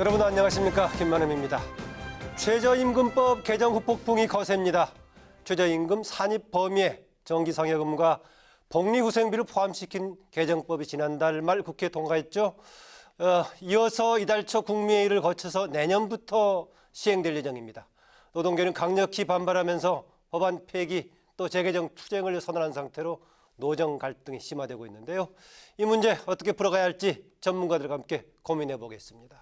여러분 안녕하십니까, 김만음입니다. 최저임금법 개정 후폭풍이 거셉니다. 최저임금 산입 범위에 정기상여금과 복리후생비를 포함시킨 개정법이 지난달 말 국회 통과했죠. 이어서 이달 초 국무회의를 거쳐서 내년부터 시행될 예정입니다. 노동계는 강력히 반발하면서 법안 폐기 또 재개정 투쟁을 선언한 상태로 노정 갈등이 심화되고 있는데요. 이 문제 어떻게 풀어가야 할지 전문가들과 함께 고민해 보겠습니다.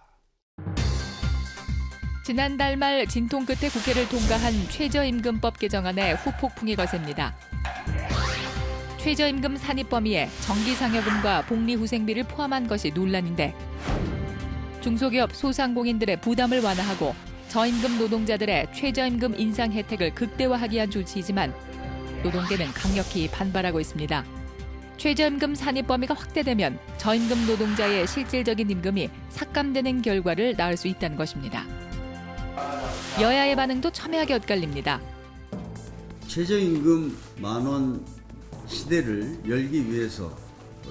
지난달 말 진통 끝에 국회를 통과한 최저임금법 개정안에 후폭풍이 거셉니다. 최저임금 산입 범위에 정기상여금과 복리후생비를 포함한 것이 논란인데 중소기업 소상공인들의 부담을 완화하고 저임금 노동자들의 최저임금 인상 혜택을 극대화하기 위한 조치이지만 노동계는 강력히 반발하고 있습니다. 최저임금 산입 범위가 확대되면 저임금 노동자의 실질적인 임금이 삭감되는 결과를 낳을 수 있다는 것입니다. 여야의 반응도 첨예하게 엇갈립니다. 최저임금 만원 시대를 열기 위해서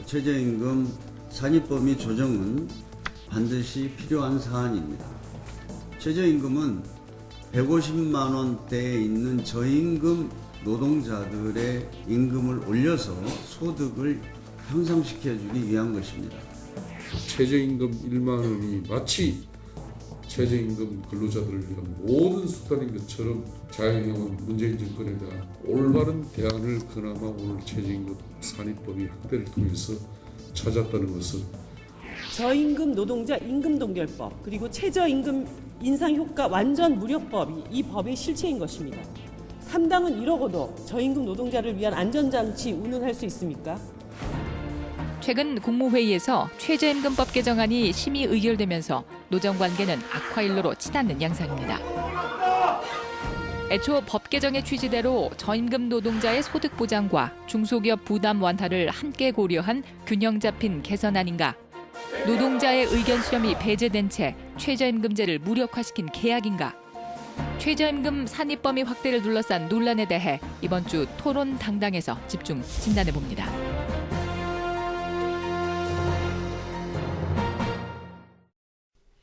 최저임금 산입범위 조정은 반드시 필요한 사안입니다. 최저임금은 150만 원대에 있는 저임금 노동자들의 임금을 올려서 소득을 향상시켜주기 위한 것입니다. 최저임금 1만 원이 마치 최저임금 근로자들을 위한 모든 수단인 것처럼 자행해온 문재인 정권에 대한 올바른 대안을 그나마 오늘 최저임금 산입범위 확대를 통해서 찾았다는 것은 저임금 노동자 임금동결법 그리고 최저임금 인상효과 완전 무력법이 이 법의 실체인 것입니다. 3당은 이러고도 저임금 노동자를 위한 안전장치 운운할 수 있습니까? 최근 국무회의에서 최저임금법 개정안이 심의 의결되면서 노정관계는 악화일로로 치닫는 양상입니다. 애초 법 개정의 취지대로 저임금 노동자의 소득 보장과 중소기업 부담 완화를 함께 고려한 균형 잡힌 개선안인가? 노동자의 의견 수렴이 배제된 채 최저임금제를 무력화시킨 계약인가? 최저임금 산입 범위 확대를 둘러싼 논란에 대해 이번 주 토론 당당에서 집중 진단해 봅니다.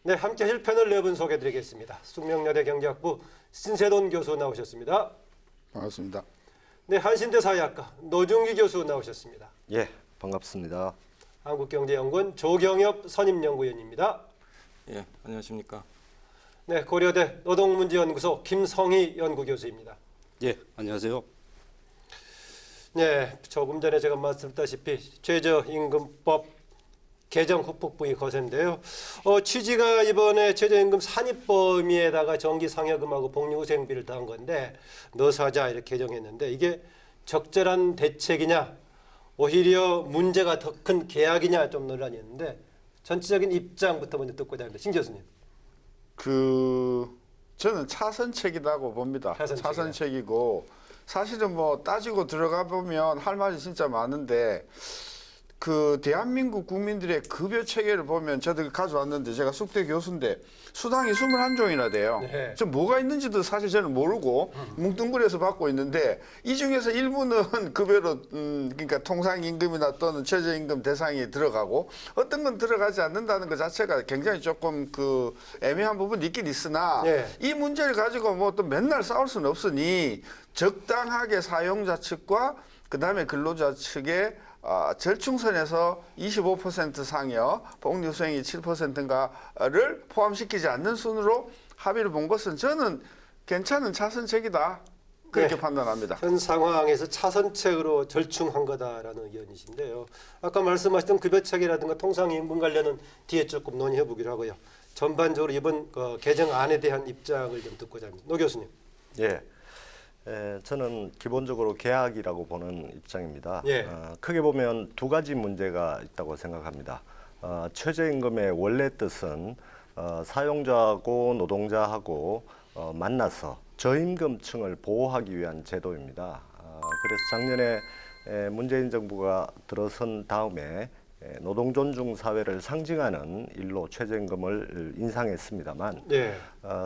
네, 함께 하실 패널 네 분 소개해드리겠습니다. 숙명여대 경제학부 신세돈 교수 나오셨습니다. 반갑습니다. 네, 한신대 사회학과 노중기 교수 나오셨습니다. 예, 반갑습니다. 한국경제연구원 조경엽 선임연구위원입니다. 예, 안녕하십니까. 네, 고려대 노동문제연구소 김성희 연구교수입니다. 예, 안녕하세요. 네, 조금 전에 제가 말씀드렸다시피 최저임금법 개정 후폭풍이 거센데요. 취지가 이번에 최저임금 산입 범위에다가 정기상여금하고 복리후생비를 더한 건데 넣어서 하자 이렇게 개정했는데 이게 적절한 대책이냐 오히려 문제가 더 큰 계약이냐 좀 논란이 있는데 전체적인 입장부터 먼저 듣고자 합니다. 신 교수님. 저는 차선책이라고 봅니다. 차선책이고 사실은 뭐 따지고 들어가 보면 할 말이 진짜 많은데 대한민국 국민들의 급여 체계를 보면 저도 가져왔는데 제가 숙대 교수인데 수당이 21종이나 돼요. 네. 저 뭐가 있는지도 사실 저는 모르고 뭉뚱그려서 받고 있는데 이 중에서 일부는 급여로 그러니까 통상임금이나 또는 최저임금 대상에 들어가고 어떤 건 들어가지 않는다는 것 자체가 굉장히 조금 애매한 부분이 있긴 있으나 네. 이 문제를 가지고 뭐 또 맨날 싸울 수는 없으니 적당하게 사용자 측과 그다음에 근로자 측의 절충선에서 25% 상여, 복리후생이 7%인가를 포함시키지 않는 순으로 합의를 본 것은 저는 괜찮은 차선책이다. 그렇게 네, 판단합니다. 현 상황에서 차선책으로 절충한 거다라는 의견이신데요. 아까 말씀하셨던 급여체계라든가 통상임금 관련은 뒤에 조금 논의해 보기로 하고요. 전반적으로 이번 개정안에 대한 입장을 좀 듣고자 합니다. 노 교수님. 예, 저는 기본적으로 계약이라고 보는 입장입니다. 예. 크게 보면 두 가지 문제가 있다고 생각합니다. 최저임금의 원래 뜻은 사용자하고 노동자하고 만나서 저임금층을 보호하기 위한 제도입니다. 그래서 작년에 문재인 정부가 들어선 다음에 노동존중 사회를 상징하는 일로 최저임금을 인상했습니다만 네.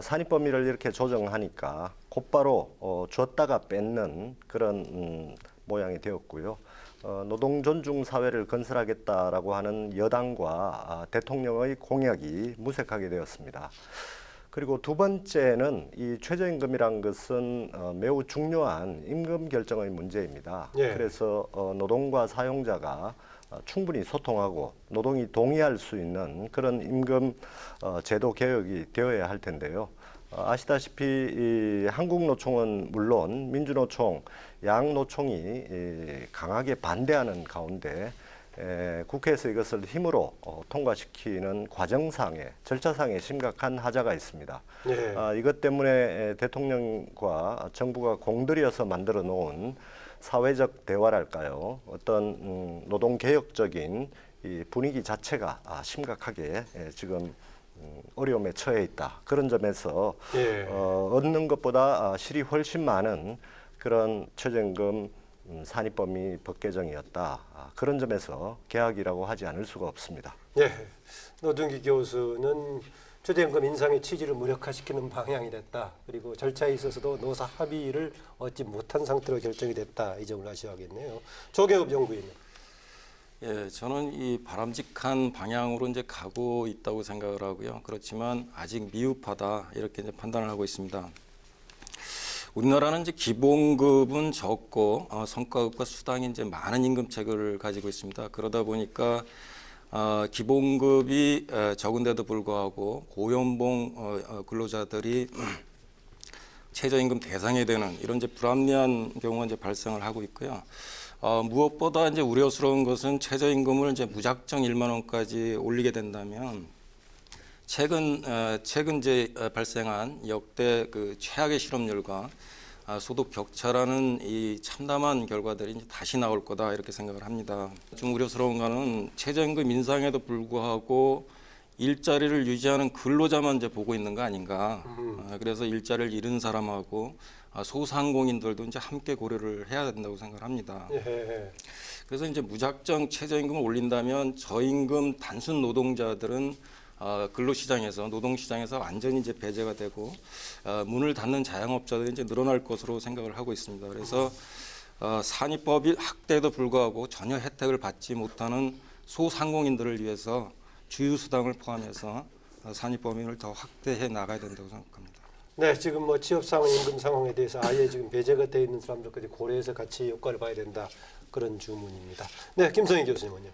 산입 범위를 이렇게 조정하니까 곧바로 줬다가 뺏는 그런 모양이 되었고요. 노동 존중 사회를 건설하겠다라고 하는 여당과 대통령의 공약이 무색하게 되었습니다. 그리고 두 번째는 이 최저임금이란 것은 매우 중요한 임금 결정의 문제입니다. 예. 그래서 노동과 사용자가 충분히 소통하고 노동이 동의할 수 있는 그런 임금 제도 개혁이 되어야 할 텐데요. 아시다시피 이 한국노총은 물론 민주노총, 양노총이 강하게 반대하는 가운데 국회에서 이것을 힘으로 통과시키는 과정상의 절차상의 심각한 하자가 있습니다. 예. 이것 때문에 대통령과 정부가 공들여서 만들어 놓은 사회적 대화랄까요? 어떤 노동개혁적인 이 분위기 자체가 심각하게 지금 어려움에 처해 있다. 그런 점에서 예. 얻는 것보다 실이 훨씬 많은 그런 최저임금 산입범위 법 개정이었다. 그런 점에서 개혁이라고 하지 않을 수가 없습니다. 예. 노동기 교수는 최저임금 인상의 취지를 무력화시키는 방향이 됐다. 그리고 절차에 있어서도 노사 합의를 얻지 못한 상태로 결정이 됐다. 이 점을 아셔야겠네요. 조계업 연구위원. 예, 저는 이 바람직한 방향으로 이제 가고 있다고 생각을 하고요. 그렇지만 아직 미흡하다 이렇게 이제 판단을 하고 있습니다. 우리나라는 이제 기본급은 적고 성과급과 수당이 이제 많은 임금체계를 가지고 있습니다. 그러다 보니까 기본급이 적은데도 불구하고 고연봉 근로자들이 최저임금 대상이 되는 이런 이제 불합리한 경우가 이제 발생을 하고 있고요. 무엇보다 이제 우려스러운 것은 최저임금을 이제 무작정 1만 원까지 올리게 된다면 최근 이제 발생한 역대 그 최악의 실업률과 소득 격차라는 이 참담한 결과들이 이제 다시 나올 거다 이렇게 생각을 합니다. 좀 우려스러운 거는 최저임금 인상에도 불구하고 일자리를 유지하는 근로자만 이제 보고 있는 거 아닌가. 그래서 일자리를 잃은 사람하고 소상공인들도 이제 함께 고려를 해야 된다고 생각을 합니다. 예. 그래서 이제 무작정 최저임금을 올린다면 저임금 단순 노동자들은 근로시장에서 노동시장에서 완전히 이제 배제가 되고 문을 닫는 자영업자들이 이제 늘어날 것으로 생각을 하고 있습니다. 그래서 산입법이 확대에도 불구하고 전혀 혜택을 받지 못하는 소상공인들을 위해서 주휴수당을 포함해서 산입범위를 더 확대해 나가야 된다고 생각합니다. 네, 지금 뭐 취업 상황, 임금 상황에 대해서 아예 지금 배제가 되어 있는 사람들까지 고려해서 같이 효과를 봐야 된다. 그런 주문입니다. 네, 김성희 교수님은요.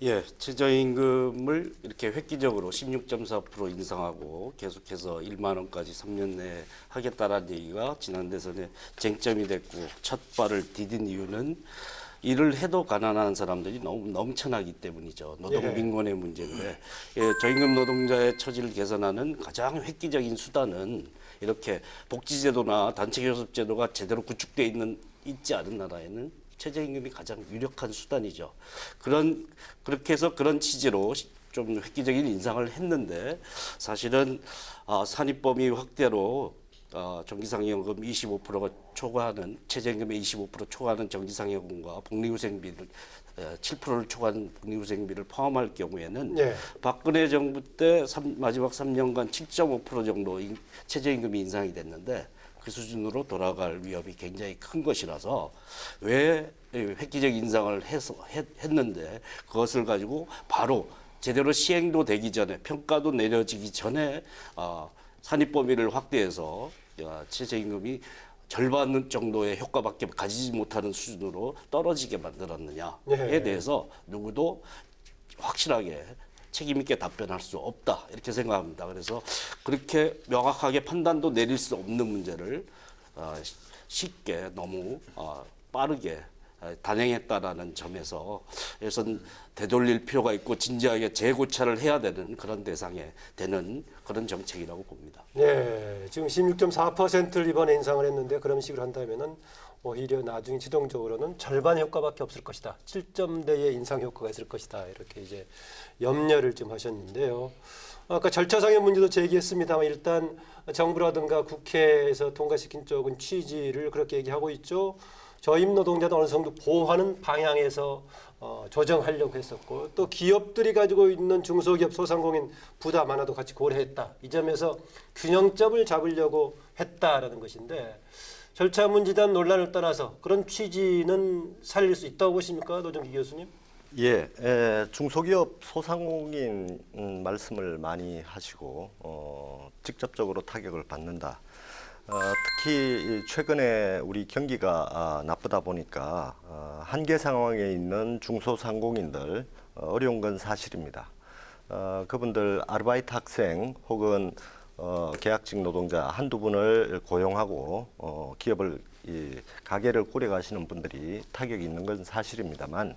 예, 최저임금을 이렇게 획기적으로 16.4% 인상하고 계속해서 1만 원까지 3년 내에 하겠다라는 얘기가 지난 대선에 쟁점이 됐고 첫 발을 디딘 이유는 일을 해도 가난한 사람들이 너무 넘쳐나기 때문이죠. 노동 빈곤의 문제인데 저임금 노동자의 처지를 개선하는 가장 획기적인 수단은 이렇게 복지제도나 단체교섭제도가 제대로 구축되어 있지 않은 나라에는 최저임금이 가장 유력한 수단이죠. 그렇게 해서 그런 취지로 좀 획기적인 인상을 했는데 사실은 산입범위 확대로 정기상여금 25%가 초과하는 최저임금의 25% 초과하는 정기상여금과 복리후생비를 7%를 초과하는 복리후생비를 포함할 경우에는 박근혜 정부 때 마지막 3년간 7.5% 정도 최저임금이 인상이 됐는데 그 수준으로 돌아갈 위협이 굉장히 큰 것이라서 왜 획기적 인상을 했는데 그것을 가지고 바로 제대로 시행도 되기 전에 평가도 내려지기 전에 산입범위를 확대해서 최저임금이 절반 정도의 효과밖에 가지지 못하는 수준으로 떨어지게 만들었느냐에 대해서 누구도 확실하게 책임 있게 답변할 수 없다 이렇게 생각합니다. 그래서 그렇게 명확하게 판단도 내릴 수 없는 문제를 쉽게 너무 빠르게 단행했다라는 점에서 우선 되돌릴 필요가 있고 진지하게 재고찰을 해야 되는 그런 대상에 되는 그런 정책이라고 봅니다. 네, 지금 16.4%를 이번에 인상을 했는데 그런 식으로 한다면은 오히려 나중에 지동적으로는 절반 효과밖에 없을 것이다. 7점대의 인상 효과가 있을 것이다. 이렇게 이제 염려를 좀 하셨는데요. 아까 절차상의 문제도 제기했습니다만 일단 정부라든가 국회에서 통과시킨 쪽은 취지를 그렇게 얘기하고 있죠. 저임 노동자도 어느 정도 보호하는 방향에서 조정하려고 했었고 또 기업들이 가지고 있는 중소기업 소상공인 부담 하나도 같이 고려했다. 이 점에서 균형점을 잡으려고 했다라는 것인데 절차 문제단 논란을 떠나서 그런 취지는 살릴 수 있다고 보십니까, 노정기 교수님? 예, 중소기업 소상공인 말씀을 많이 하시고 직접적으로 타격을 받는다. 특히 최근에 우리 경기가 나쁘다 보니까 한계 상황에 있는 중소상공인들 어려운 건 사실입니다. 그분들 아르바이트 학생 혹은 계약직 노동자 한두 분을 고용하고 기업을 가게를 꾸려가시는 분들이 타격이 있는 건 사실입니다만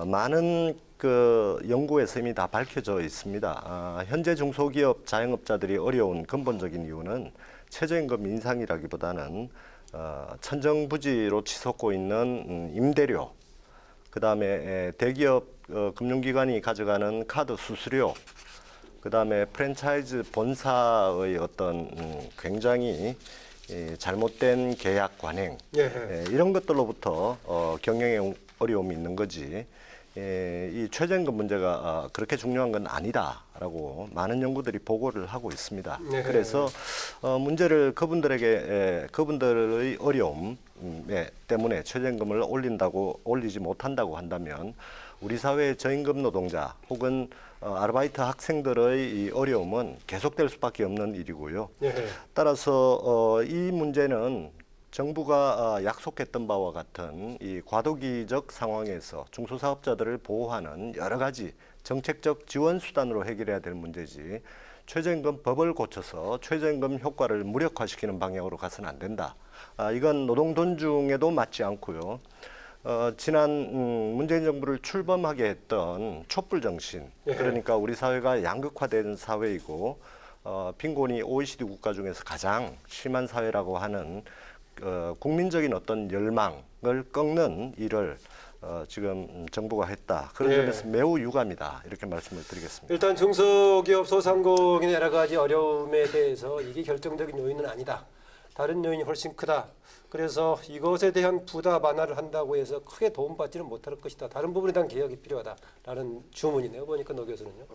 많은 그 연구에서 이미 다 밝혀져 있습니다. 현재 중소기업 자영업자들이 어려운 근본적인 이유는 최저임금 인상이라기보다는 천정부지로 치솟고 있는 임대료, 그다음에 대기업 금융기관이 가져가는 카드 수수료, 그다음에 프랜차이즈 본사의 어떤 굉장히 잘못된 계약 관행, 이런 것들로부터 경영에 어려움이 있는 거지. 이 최저임금 문제가 그렇게 중요한 건 아니다라고 많은 연구들이 보고를 하고 있습니다. 그래서 문제를 그분들의 어려움 때문에 최저임금을 올리지 못한다고 한다면 우리 사회의 저임금 노동자 혹은 아르바이트 학생들의 이 어려움은 계속될 수밖에 없는 일이고요. 따라서 이 문제는 정부가 약속했던 바와 같은 이 과도기적 상황에서 중소사업자들을 보호하는 여러 가지 정책적 지원 수단으로 해결해야 될 문제지 최저임금 법을 고쳐서 최저임금 효과를 무력화시키는 방향으로 가서는 안 된다. 이건 노동 존중에도 맞지 않고요. 지난 문재인 정부를 출범하게 했던 촛불 정신, 그러니까 우리 사회가 양극화된 사회이고 빈곤이 OECD 국가 중에서 가장 심한 사회라고 하는 국민적인 어떤 열망을 꺾는 일을 지금 정부가 했다. 그런 점에서 매우 유감이다. 이렇게 말씀을 드리겠습니다. 일단 중소기업 소상공인의 여러 가지 어려움에 대해서 이게 결정적인 요인은 아니다. 다른 요인이 훨씬 크다. 그래서 이것에 대한 부담 완화를 한다고 해서 크게 도움받지는 못할 것이다. 다른 부분에 대한 개혁이 필요하다라는 주문이네요. 보니까 노 교수는요.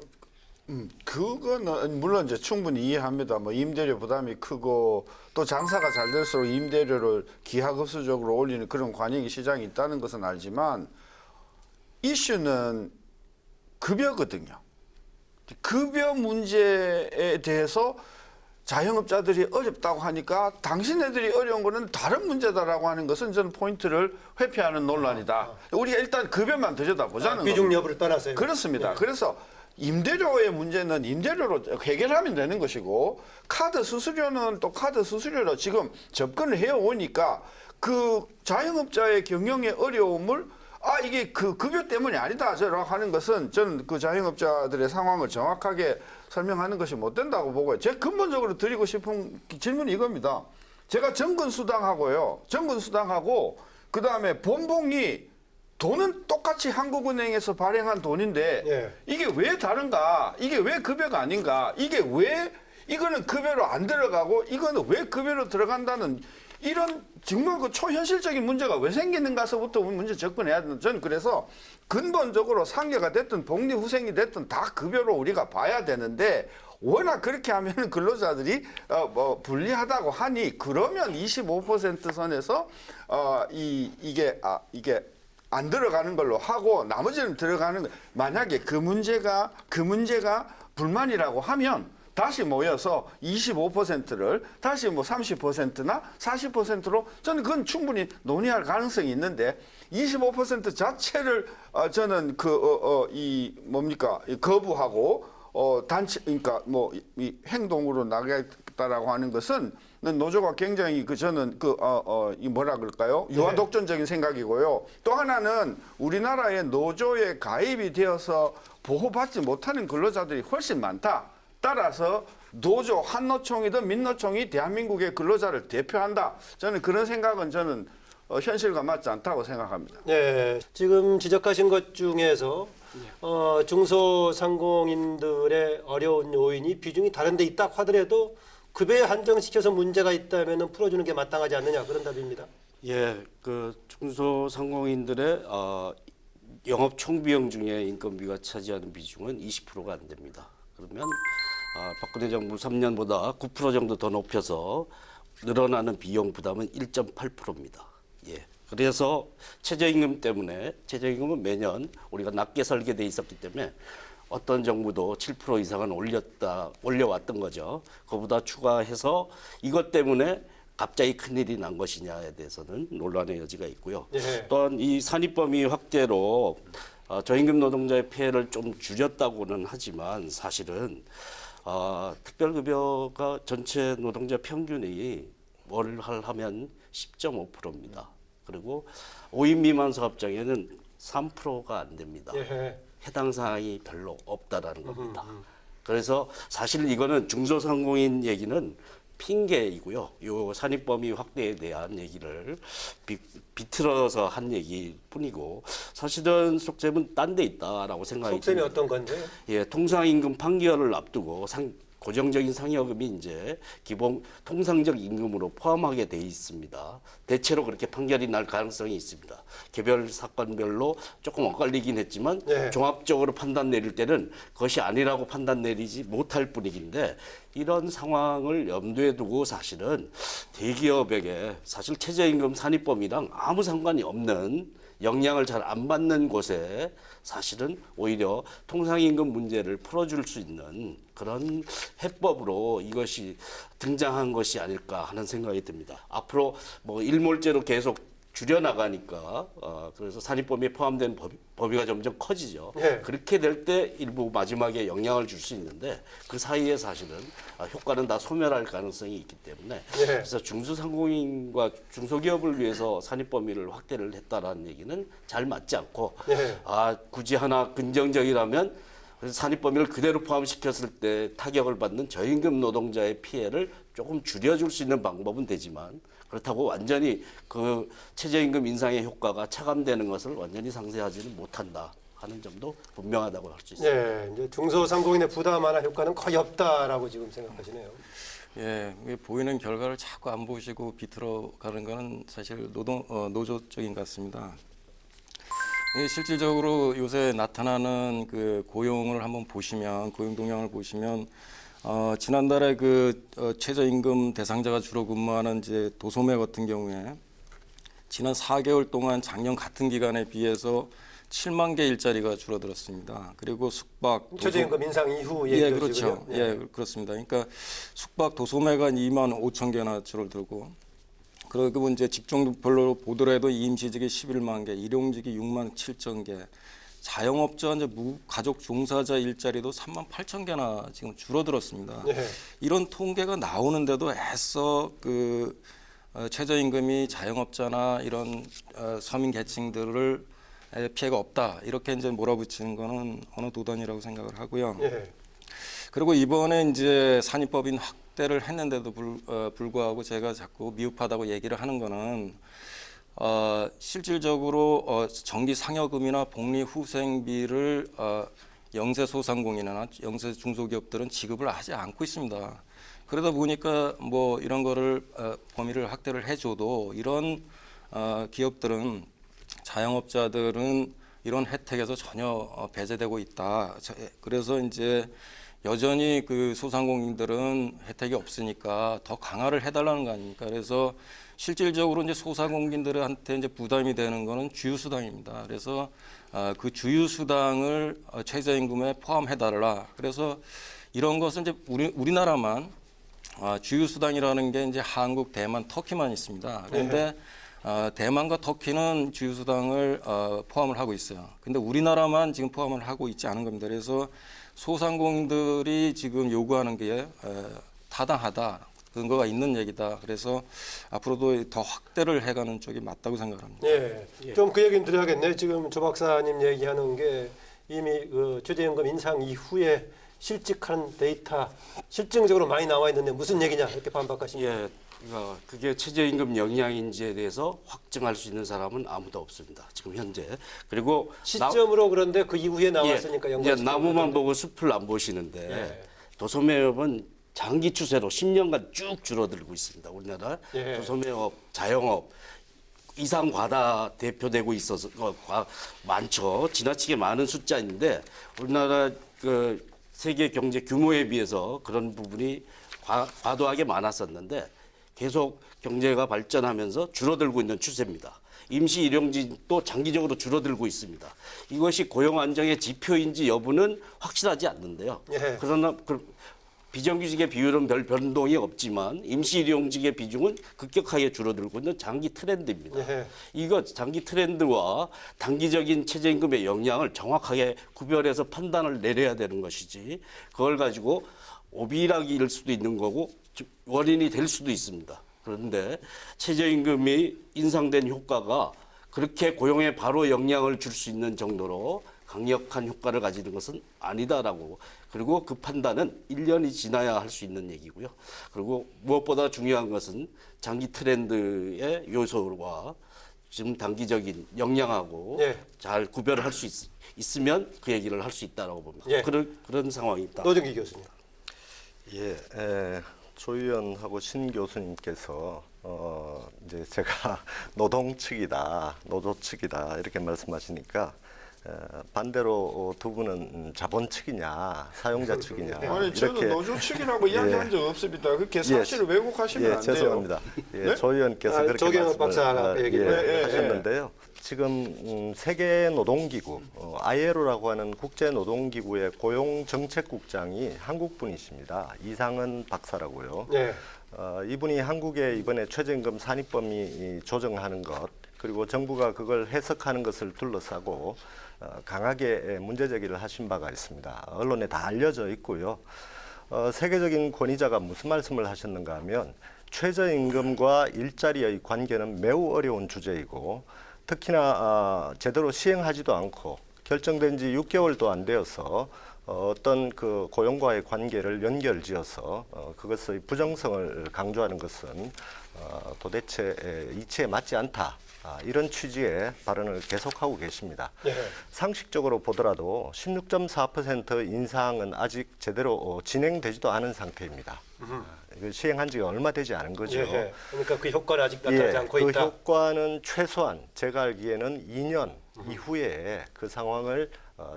그거는 물론 이제 충분히 이해합니다. 뭐 임대료 부담이 크고 또 장사가 잘 될수록 임대료를 기하급수적으로 올리는 그런 관행이 시장에 있다는 것은 알지만 이슈는 급여거든요. 급여 문제에 대해서 자영업자들이 어렵다고 하니까 당신네들이 어려운 거는 다른 문제다라고 하는 것은 저는 포인트를 회피하는 논란이다. 우리가 일단 급여만 들여다보자는 겁니다. 비중 여부를 떠나서요. 그렇습니다. 그래서 임대료의 문제는 임대료로 해결하면 되는 것이고 카드 수수료는 또 카드 수수료로 지금 접근을 해오니까 그 자영업자의 경영의 어려움을 이게 그 급여 때문이 아니다라고 하는 것은 저는 그 자영업자들의 상황을 정확하게 설명하는 것이 못 된다고 보고요. 제가 근본적으로 드리고 싶은 질문이 이겁니다. 제가 정근수당하고 그다음에 본봉이 돈은 똑같이 한국은행에서 발행한 돈인데 이게 왜 다른가? 이게 왜 급여가 아닌가? 이게 왜 이거는 급여로 안 들어가고 이거는 왜 급여로 들어간다는 이런 정말 그 초현실적인 문제가 왜 생기는가서부터 문제 접근해야 되는 저는 그래서 근본적으로 상계가 됐든 복리후생이 됐든 다 급여로 우리가 봐야 되는데 워낙 그렇게 하면 근로자들이 불리하다고 하니 그러면 25% 선에서 이게 안 들어가는 걸로 하고 나머지는 들어가는 거. 만약에 그 문제가 불만이라고 하면 다시 모여서 25%를 다시 뭐 30%나 40%로 저는 그건 충분히 논의할 가능성이 있는데 25% 자체를 저는 거부하고 단체 그러니까 뭐 이 행동으로 나가겠다라고 하는 것은 노조가 굉장히 저는 이 뭐라 그럴까요? 유아독존적인 생각이고요. 또 하나는 우리나라의 노조에 가입이 되어서 보호받지 못하는 근로자들이 훨씬 많다. 따라서 노조 한노총이든 민노총이 대한민국의 근로자를 대표한다. 저는 그런 생각은 현실과 맞지 않다고 생각합니다. 네, 지금 지적하신 것 중에서 중소상공인들의 어려운 요인이 비중이 다른 데 있다 하더라도 급여에 한정시켜서 문제가 있다면 풀어주는 게 마땅하지 않느냐 그런 답입니다. 예, 그 중소상공인들의 영업 총비용 중에 인건비가 차지하는 비중은 20%가 안 됩니다. 그러면 박근혜 정부 3년보다 9% 정도 더 높여서 늘어나는 비용 부담은 1.8%입니다. 예. 그래서 최저임금 때문에 최저임금은 매년 우리가 낮게 설계돼 있었기 때문에 어떤 정부도 7% 이상은 올려왔던 거죠. 그보다 추가해서 이것 때문에 갑자기 큰일이 난 것이냐에 대해서는 논란의 여지가 있고요. 예. 또한 이 산입범위 확대로 저임금 노동자의 피해를 좀 줄였다고는 하지만 사실은 특별급여가 전체 노동자 평균이 월 하면 10.5%입니다. 그리고 5인 미만 사업장에는 3%가 안 됩니다. 예. 해당 사항이 별로 없다라는 겁니다. 그래서 사실 이거는 중소상공인 얘기는 핑계이고요. 요 산입범위 확대에 대한 얘기를 비틀어서 한 얘기일 뿐이고 사실은 속셈은 딴 데 있다라고 생각이 속셈이 듭니다. 어떤 건데요? 예, 통상임금 판결을 앞두고 고정적인 상여금이 이제 기본 통상적 임금으로 포함하게 돼 있습니다. 대체로 그렇게 판결이 날 가능성이 있습니다. 개별 사건별로 조금 엇갈리긴 했지만 네. 종합적으로 판단 내릴 때는 그것이 아니라고 판단 내리지 못할 분위기인데 이런 상황을 염두에 두고 사실은 대기업에게 사실 최저임금 산입범위랑 아무 상관이 없는 영향을 잘 안 받는 곳에 사실은 오히려 통상임금 문제를 풀어줄 수 있는 그런 해법으로 이것이 등장한 것이 아닐까 하는 생각이 듭니다. 앞으로 뭐 일몰제로 계속 줄여나가니까 그래서 산입범위에 포함된 범위가 점점 커지죠. 네. 그렇게 될 때 일부 마지막에 영향을 줄 수 있는데 그 사이에 사실은 효과는 다 소멸할 가능성이 있기 때문에 네. 그래서 중소상공인과 중소기업을 위해서 산입범위를 확대를 했다라는 얘기는 잘 맞지 않고 네. 굳이 하나 긍정적이라면 산입범위를 그대로 포함시켰을 때 타격을 받는 저임금 노동자의 피해를 조금 줄여줄 수 있는 방법은 되지만 그렇다고 완전히 그 최저임금 인상의 효과가 차감되는 것을 완전히 상쇄하지는 못한다 하는 점도 분명하다고 할 수 있습니다. 네, 이제 중소상공인의 부담 완화 효과는 거의 없다라고 지금 생각하시네요. 예, 보이는 결과를 자꾸 안 보시고 비틀어 가는 거는 사실 노조적인 것 같습니다. 실질적으로 요새 나타나는 그 고용을 한번 보시면 고용 동향을 보시면 지난달에 그 최저임금 대상자가 주로 근무하는 이제 도소매 같은 경우에 지난 4개월 동안 작년 같은 기간에 비해서 7만 개 일자리가 줄어들었습니다. 그리고 숙박, 최저임금 인상 이후 예, 얘기죠, 그렇죠. 지금요? 네. 예, 그렇습니다. 그러니까 숙박 도소매가 2만 5천 개나 줄어들고 그리고 이제 직종별로 보더라도 임시직이 11만 개, 일용직이 6만 7천 개, 자영업자 이제 무가족 종사자 일자리도 3만 8천 개나 지금 줄어들었습니다. 네. 이런 통계가 나오는데도 애써 그 최저임금이 자영업자나 이런 서민 계층들을 피해가 없다 이렇게 이제 몰아붙이는 거는 어느 도단이라고 생각을 하고요. 예. 그리고 이번에 이제 산입법인 확대를 했는데도 불구하고 제가 자꾸 미흡하다고 얘기를 하는 거는 실질적으로 정기 상여금이나 복리 후생비를 영세 소상공인이나 영세 중소기업들은 지급을 하지 않고 있습니다. 그러다 보니까 뭐 이런 거를 범위를 확대를 해줘도 이런 기업들은 자영업자들은 이런 혜택에서 전혀 배제되고 있다. 그래서 이제 여전히 그 소상공인들은 혜택이 없으니까 더 강화를 해달라는 거 아닙니까? 그래서 실질적으로 이제 소상공인들한테 이제 부담이 되는 거는 주유수당입니다. 그래서 그 주유수당을 최저임금에 포함해달라. 그래서 이런 것은 이제 우리나라만 주유수당이라는 게 이제 한국, 대만, 터키만 있습니다. 그런데 대만과 터키는 주유수당을 포함을 하고 있어요. 근데 우리나라만 지금 포함을 하고 있지 않은 겁니다. 그래서 소상공인들이 지금 요구하는 게 타당하다, 근거가 있는 얘기다. 그래서 앞으로도 더 확대를 해가는 쪽이 맞다고 생각합니다. 예, 좀 그 얘기는 드려야겠네요. 지금 조 박사님 얘기하는 게 이미 그 최저임금 인상 이후에 실직한 데이터 실증적으로 많이 나와 있는데 무슨 얘기냐 이렇게 반박하십니까? 예, 그게 최저임금 영향인지에 대해서 확증할 수 있는 사람은 아무도 없습니다. 지금 현재. 그리고 시점으로 그런데 그 이후에 나왔으니까 이제 나무만 보고 숲을 안 보시는데 예. 도소매업은 장기 추세로 10년간 쭉 줄어들고 있습니다. 우리나라 예. 도소매업, 자영업 이상 과다 대표되고 있어서 많죠. 지나치게 많은 숫자인데 우리나라 그 세계 경제 규모에 비해서 그런 부분이 과도하게 많았었는데 계속 경제가 발전하면서 줄어들고 있는 추세입니다. 임시 일용직도 장기적으로 줄어들고 있습니다. 이것이 고용 안정의 지표인지 여부는 확실하지 않는데요. 예. 그러나 비정규직의 비율은 별 변동이 없지만 임시 일용직의 비중은 급격하게 줄어들고 있는 장기 트렌드입니다. 예. 이거 장기 트렌드와 단기적인 최저임금의 영향을 정확하게 구별해서 판단을 내려야 되는 것이지 그걸 가지고 오비락일 수도 있는 거고 원인이 될 수도 있습니다. 그런데 최저임금이 인상된 효과가 그렇게 고용에 바로 영향을 줄 수 있는 정도로 강력한 효과를 가지는 것은 아니다라고, 그리고 그 판단은 1년이 지나야 할 수 있는 얘기고요. 그리고 무엇보다 중요한 것은 장기 트렌드의 요소와 지금 단기적인 영향하고 예. 잘 구별을 할 수 있으면 그 얘기를 할 수 있다라고 봅니다. 예. 그런 상황입니다. 노정기 교수님. 예, 조 의원하고 신 교수님께서 이제 제가 노동 측이다, 노조 측이다 이렇게 말씀하시니까 반대로 두 분은 자본 측이냐, 사용자 측이냐 아니 저는 이렇게 노조 측이라고 이야기한 적 없습니다. 그렇게 사실을 왜곡하시면 안 돼요. 죄송합니다. 예, 네? 조 의원께서 그렇게 조경혁 박사가 얘기를 하셨는데요. 지금 세계 노동기구 ILO라고 하는 국제 노동기구의 고용정책국장이 한국 분이십니다. 이상은 박사라고요. 네. 이분이 한국에 이번에 최저임금 산입범위 조정하는 것, 그리고 정부가 그걸 해석하는 것을 둘러싸고 강하게 문제 제기를 하신 바가 있습니다. 언론에 다 알려져 있고요. 세계적인 권위자가 무슨 말씀을 하셨는가 하면 최저임금과 일자리의 관계는 매우 어려운 주제이고 특히나 제대로 시행하지도 않고 결정된 지 6개월도 안 되어서 어떤 그 고용과의 관계를 연결지어서 그것의 부정성을 강조하는 것은 도대체 이치에 맞지 않다. 이런 취지의 발언을 계속하고 계십니다. 네. 상식적으로 보더라도 16.4% 인상은 아직 제대로 진행되지도 않은 상태입니다. 이걸 시행한 지가 얼마 되지 않은 거죠. 예. 그러니까 그 효과는 아직 나타나지 않고 그 있다. 효과는 최소한 제가 알기에는 2년 이후에 그 상황을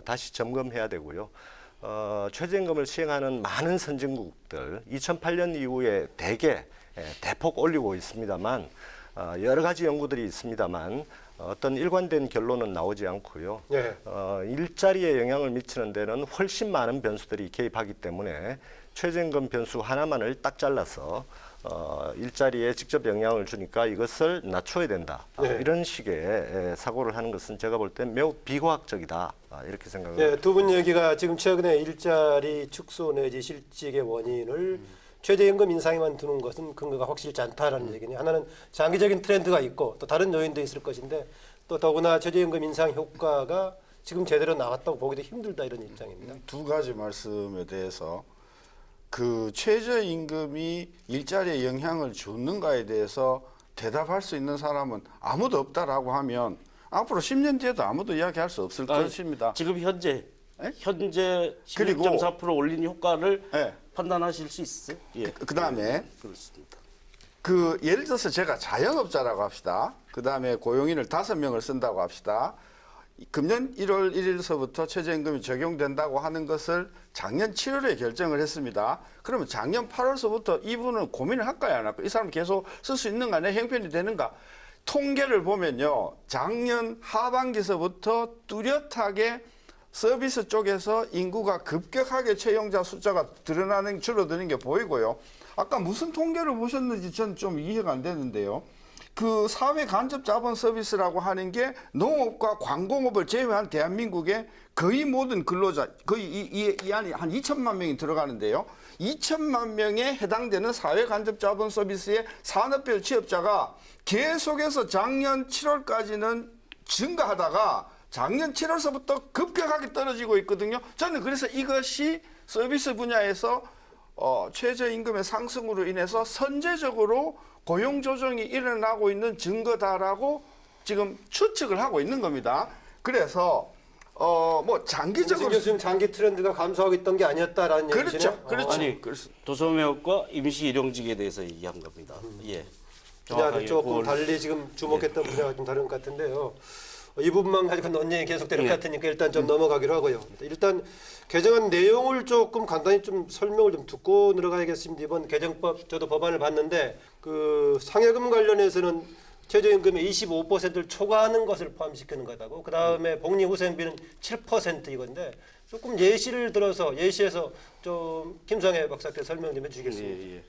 다시 점검해야 되고요. 최저임금을 시행하는 많은 선진국들 2008년 이후에 대폭 올리고 있습니다만 여러 가지 연구들이 있습니다만 어떤 일관된 결론은 나오지 않고요. 예. 일자리에 영향을 미치는 데는 훨씬 많은 변수들이 개입하기 때문에 최저임금 변수 하나만을 딱 잘라서 일자리에 직접 영향을 주니까 이것을 낮춰야 된다. 네. 이런 식의 사고를 하는 것은 제가 볼 때 매우 비과학적이다. 이렇게 생각합니다. 예, 두 분 얘기가 지금 최근에 일자리 축소 내지 실직의 원인을 최저임금 인상에만 두는 것은 근거가 확실치 않다라는 얘기네요. 하나는 장기적인 트렌드가 있고 또 다른 요인도 있을 것인데 또 더구나 최저임금 인상 효과가 지금 제대로 나왔다고 보기도 힘들다 이런 입장입니다. 두 가지 말씀에 대해서 그 최저임금이 일자리에 영향을 주는가에 대해서 대답할 수 있는 사람은 아무도 없다라고 하면 앞으로 10년 뒤에도 아무도 이야기할 수 없을 것입니다. 지금 현재 예? 16.4% 올린 효과를 예. 판단하실 수 있어요? 예. 그다음에 그렇습니다. 그 예를 들어서 제가 자영업자라고 합시다. 그다음에 고용인을 5명을 쓴다고 합시다. 금년 1월 1일서부터 최저임금이 적용된다고 하는 것을 작년 7월에 결정을 했습니다. 그러면 작년 8월서부터 이분은 고민을 할까요? 안 할까요? 이 사람 계속 쓸 수 있는가? 내 형편이 되는가? 통계를 보면요. 작년 하반기서부터 뚜렷하게 서비스 쪽에서 인구가 급격하게 채용자 숫자가 줄어드는 게 보이고요. 아까 무슨 통계를 보셨는지 전 좀 이해가 안 되는데요. 그 사회 간접 자본 서비스라고 하는 게 농업과 관공업을 제외한 대한민국의 거의 모든 근로자, 거의 이 안에 한 2천만 명이 들어가는데요. 2천만 명에 해당되는 사회 간접 자본 서비스의 산업별 취업자가 계속해서 작년 7월까지는 증가하다가 작년 7월서부터 급격하게 떨어지고 있거든요. 저는 그래서 이것이 서비스 분야에서 최저임금의 상승으로 인해서 선제적으로 고용 조정이 일어나고 있는 증거다라고 지금 추측을 하고 있는 겁니다. 그래서 뭐 장기적으로 교수님 장기 트렌드가 감소하고 있던 게 아니었다라는 얘기시네요. 그렇죠. 아니 도소매업과 임시 일용직에 대해서 얘기한 겁니다. 예. 분야는 정확하게 조금 그걸- 달리 지금 주목했던 분야가 좀 다른 것 같은데요. 이 부분만 가지고 논쟁이 계속될 것 같으니까 일단 좀 넘어가기로 하고요. 일단 개정안 내용을 조금 간단히 좀 설명을 좀 듣고 들어가야겠습니다. 이번 개정법 저도 법안을 봤는데 그 상여금 관련해서는 최저임금의 25%를 초과하는 것을 포함시키는 거다고. 그 다음에 복리후생비는 7% 이건데 조금 예시해서 좀 김상혜 박사께 설명 좀 해주시겠습니까? 예, 예.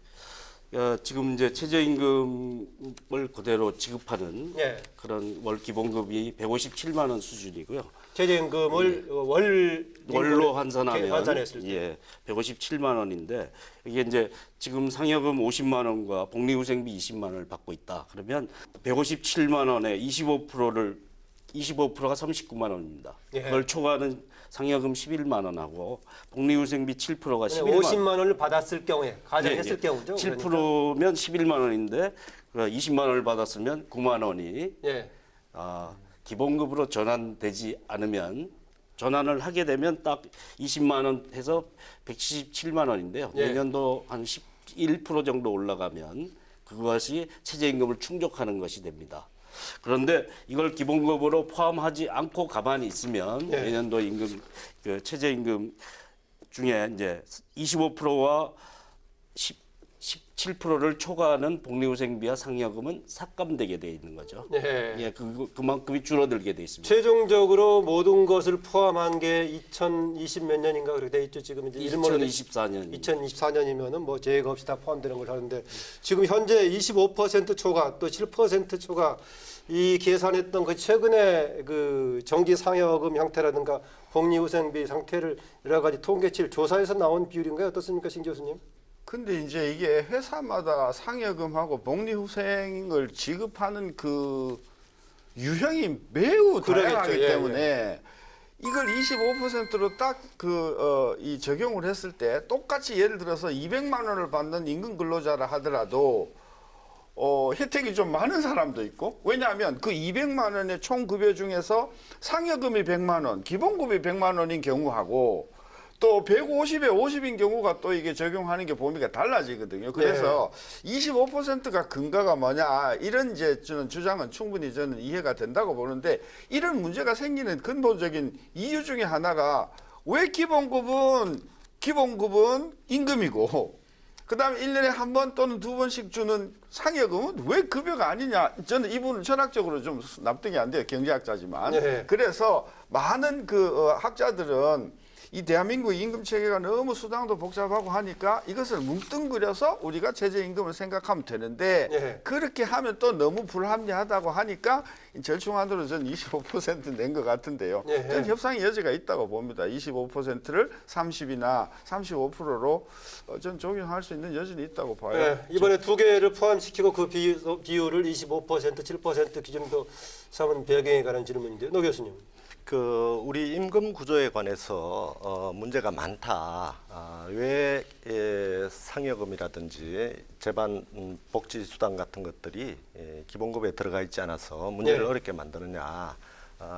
지금 이제 최저임금을 그대로 지급하는 예. 그런 월 기본급이 157만 원 수준이고요. 최저임금을 월로 환산하면 환산했을 때. 예, 157만 원인데 이게 이제 지금 상여금 50만 원과 복리후생비 20만 원을 받고 있다. 그러면 157만 원에 25%가 39만 원입니다. 예. 그걸 초과하는 상여금 11만 원하고 복리후생비 7%가 11만 원. 50만 원을 받았을 경우에 가정했을 예, 예. 경우죠. 7%면 11만 원인데 20만 원을 받았으면 9만 원이 예. 기본급으로 전환되지 않으면 전환을 하게 되면 딱 20만 원 해서 177만 원인데요. 예. 내년도 한 11% 정도 올라가면 그것이 최저임금을 충족하는 것이 됩니다. 그런데 이걸 기본급으로 포함하지 않고 가만히 있으면 예. 내년도 임금 그 최저임금 중에 이제 25%와 17%를 초과하는 복리후생비와 상여금은 삭감되게 돼 있는 거죠. 예. 예, 그만큼이 줄어들게 돼 있습니다. 최종적으로 모든 것을 포함한 게 2020 몇 년인가 그렇게 돼 있죠. 지금 이제 2024년 2024년이면은 뭐 제외가 없이 다 포함되는 걸 하는데 지금 현재 25% 초과 또 7% 초과 이 계산했던 그 최근에 그 정기 상여금 형태라든가 복리후생비 상태를 여러 가지 통계치를 조사해서 나온 비율인가요? 어떻습니까, 신 교수님? 근데 이제 이게 회사마다 상여금하고 복리후생을 지급하는 그 유형이 매우 그러겠죠. 다양하기 예, 때문에 이걸 25%로 딱 이 적용을 했을 때 똑같이 예를 들어서 200만 원을 받는 임금 근로자라 하더라도 혜택이 좀 많은 사람도 있고, 왜냐하면 그 200만 원의 총 급여 중에서 상여금이 100만 원, 기본급이 100만 원인 경우하고 또 150에 50인 경우가 또 이게 적용하는 게 범위가 달라지거든요. 그래서 25%가 근거가 뭐냐, 이런 이제 저는 주장은 충분히 저는 이해가 된다고 보는데, 이런 문제가 생기는 근본적인 이유 중에 하나가 왜 기본급은 임금이고 그다음에 1년에 한 번 또는 두 번씩 주는 상여금은 왜 급여가 아니냐. 저는 이분은 철학적으로 좀 납득이 안 돼요. 경제학자지만. 네. 그래서 많은 학자들은 이 대한민국 임금 체계가 너무 수당도 복잡하고 하니까 이것을 뭉뚱그려서 우리가 최저임금을 생각하면 되는데 네. 그렇게 하면 또 너무 불합리하다고 하니까 절충안으로 저는 25% 낸 것 같은데요. 네. 저는 협상의 여지가 있다고 봅니다. 25%를 30이나 35%로 전 적용할 수 있는 여지는 있다고 봐요. 네, 이번에 두 개를 포함시키고 그 비율을 25%, 7% 기준으로 삼은 배경에 관한 질문인데요. 노 교수님. 우리 임금 구조에 관해서 문제가 많다. 왜 상여금이라든지 재반 복지 수당 같은 것들이 기본급에 들어가 있지 않아서 문제를 네. 어렵게 만드느냐.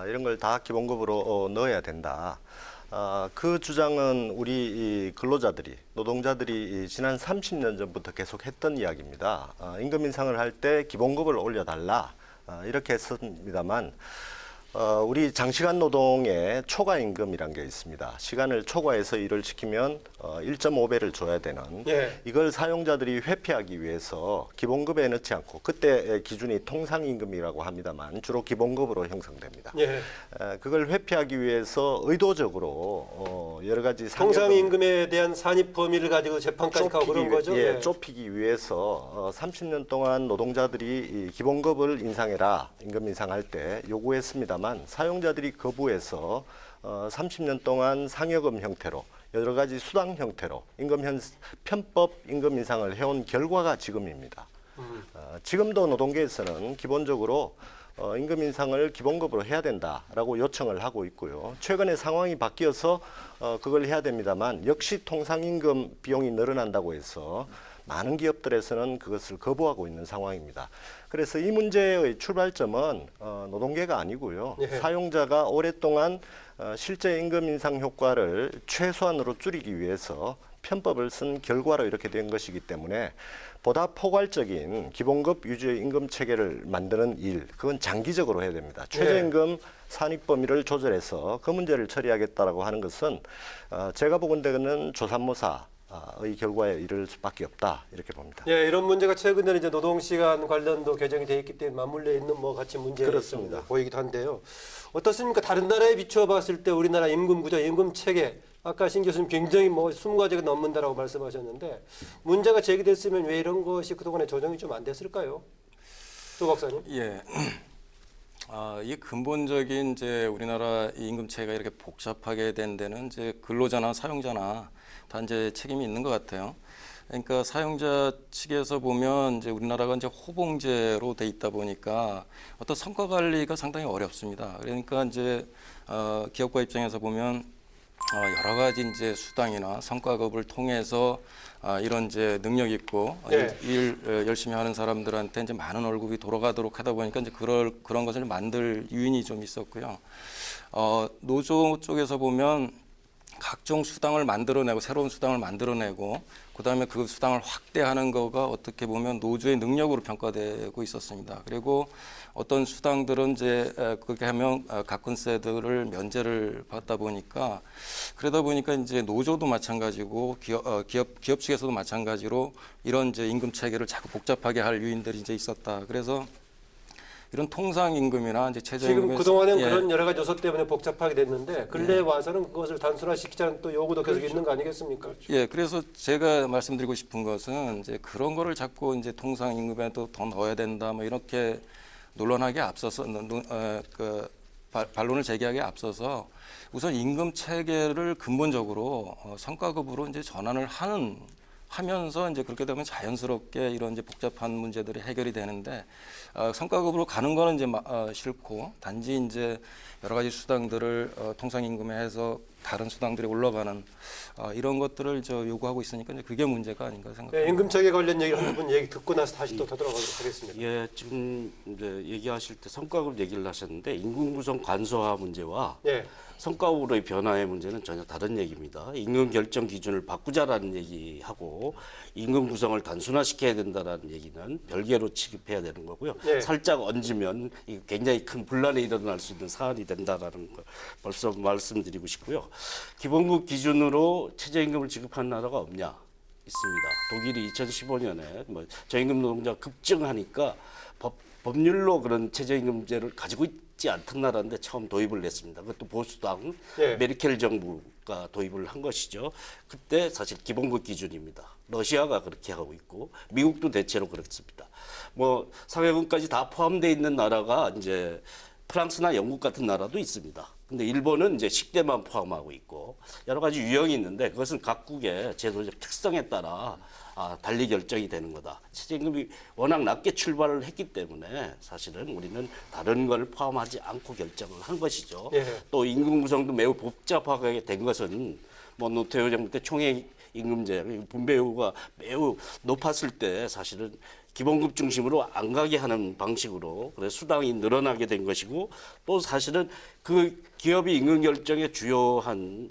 이런 걸 다 기본급으로 넣어야 된다. 그 주장은 우리 이 근로자들이, 노동자들이 지난 30년 전부터 계속 했던 이야기입니다. 임금 인상을 할 때 기본급을 올려달라. 이렇게 했습니다만 우리 장시간 노동에 초과임금이란 게 있습니다. 시간을 초과해서 일을 시키면 1.5배를 줘야 되는 예. 이걸 사용자들이 회피하기 위해서 기본급에 넣지 않고, 그때 기준이 통상임금이라고 합니다만 주로 기본급으로 형성됩니다. 예. 그걸 회피하기 위해서 의도적으로 여러 가지 통상임금에 대한 산입 범위를 가지고 재판까지 가고 그런 거죠. 예, 좁히기 위해서 30년 동안 노동자들이 이 기본급을 인상해라, 임금 인상할 때 요구했습니다만 사용자들이 거부해서 30년 동안 상여금 형태로 여러 가지 수당 형태로 편법 임금 인상을 해온 결과가 지금입니다. 지금도 노동계에서는 기본적으로 임금 인상을 기본급으로 해야 된다라고 요청을 하고 있고요. 최근에 상황이 바뀌어서 그걸 해야 됩니다만 역시 통상임금 비용이 늘어난다고 해서 많은 기업들에서는 그것을 거부하고 있는 상황입니다. 그래서 이 문제의 출발점은 노동계가 아니고요. 예. 사용자가 오랫동안 실제 임금 인상 효과를 최소한으로 줄이기 위해서 편법을 쓴 결과로 이렇게 된 것이기 때문에 보다 포괄적인 기본급 유지의 임금 체계를 만드는 일, 그건 장기적으로 해야 됩니다. 최저임금 산입 범위를 조절해서 그 문제를 처리하겠다라고 하는 것은 제가 보건대는 조삼모사의 결과에 이를 수밖에 없다 이렇게 봅니다. 예, 이런 문제가 최근에 이제 노동시간 관련도 개정이 돼 있기 때문에 맞물려 있는 뭐 같이 문제가 그렇습니다. 보이기도 한데요. 어떻습니까? 다른 나라에 비추어 봤을 때 우리나라 임금 구조, 임금 체계 아까 신 교수님 굉장히 뭐 20가지가 넘는다라고 말씀하셨는데 문제가 제기됐으면 왜 이런 것이 그동안에 조정이 좀 안 됐을까요? 조 박사님. 예. 이 근본적인 이제 우리나라 이 임금 체계가 이렇게 복잡하게 된 데는 이제 근로자나 사용자나 다 이제 책임이 있는 것 같아요. 그러니까 사용자 측에서 보면 이제 우리나라가 이제 호봉제로 돼 있다 보니까 어떤 성과 관리가 상당히 어렵습니다. 그러니까 이제 기업가 입장에서 보면 여러 가지 이제 수당이나 성과급을 통해서 이런 이제 능력 있고 일 열심히 하는 사람들한테 이제 많은 월급이 돌아가도록 하다 보니까 이제 그런 것을 만들 유인이 좀 있었고요. 노조 쪽에서 보면 각종 수당을 만들어내고 새로운 수당을 만들어내고 그다음에 그 수당을 확대하는 거가 어떻게 보면 노조의 능력으로 평가되고 있었습니다. 그리고 어떤 수당들은 이제 그렇게 하면 가근세들을 면제를 받다 보니까 그러다 보니까 이제 노조도 마찬가지고 기업 측에서도 마찬가지로 이런 이제 임금 체계를 자꾸 복잡하게 할 요인들이 이제 있었다. 그래서 이런 통상 임금이나 이제 최저임금 지금 그동안은 그런 여러 가지 요소 때문에 복잡하게 됐는데 근래에 와서는 그것을 단순화시키자는 또 요구도 계속 있는 거 아니겠습니까? 예, 그래서 제가 말씀드리고 싶은 것은 이제 그런 거를 자꾸 이제 통상 임금에 더 넣어야 된다, 뭐 이렇게 논란하게 앞서서 반론을 제기하기에 앞서서 우선 임금 체계를 근본적으로 성과급으로 이제 전환을 하면서 이제 그렇게 되면 자연스럽게 이런 이제 복잡한 문제들이 해결이 되는데 성과급으로 가는 거는 이제 싫고 단지 이제 여러 가지 수당들을 통상임금에 해서 다른 수당들이 올라가는 이런 것들을 요구하고 있으니까 이제 그게 문제가 아닌가 생각합니다. 네, 임금 체계 관련 얘기 한 분 얘기 듣고 나서 다시 또 되돌아가도록 하겠습니다. 예, 지금 이제 얘기하실 때 성과급 얘기를 하셨는데 임금 구성 간소화 문제와 예. 성과급으로의 변화의 문제는 전혀 다른 얘기입니다. 임금 결정 기준을 바꾸자라는 얘기하고 임금 구성을 단순화시켜야 된다라는 얘기는 별개로 취급해야 되는 거고요. 네. 살짝 얹으면 굉장히 큰 분란이 일어날 수 있는 사안이 된다라는 걸 벌써 말씀드리고 싶고요. 기본급 기준으로 최저임금을 지급한 나라가 없냐? 있습니다. 독일이 2015년에 뭐 저임금 노동자 급증하니까 법률로 그런 최저임금제를 가지고 있지 않던 나라인데 처음 도입을 했습니다. 그것도 보수당 예. 메르켈 정부가 도입을 한 것이죠. 그때 사실 기본급 기준입니다. 러시아가 그렇게 하고 있고 미국도 대체로 그렇습니다. 뭐 사회금까지 다 포함되어 있는 나라가 이제 프랑스나 영국 같은 나라도 있습니다. 근데 일본은 이제 10대만 포함하고 있고 여러 가지 유형이 있는데 그것은 각국의 제도적 특성에 따라 달리 결정이 되는 거다. 최저임금이 워낙 낮게 출발을 했기 때문에 사실은 우리는 다른 걸 포함하지 않고 결정을 한 것이죠. 예. 또 임금 구성도 매우 복잡하게 된 것은 뭐 노태우 정부 때 총액 임금제 분배율가 매우 높았을 때 사실은 기본급 중심으로 안 가게 하는 방식으로 그래서 수당이 늘어나게 된 것이고 또 사실은 그 기업이 임금 결정의 주요한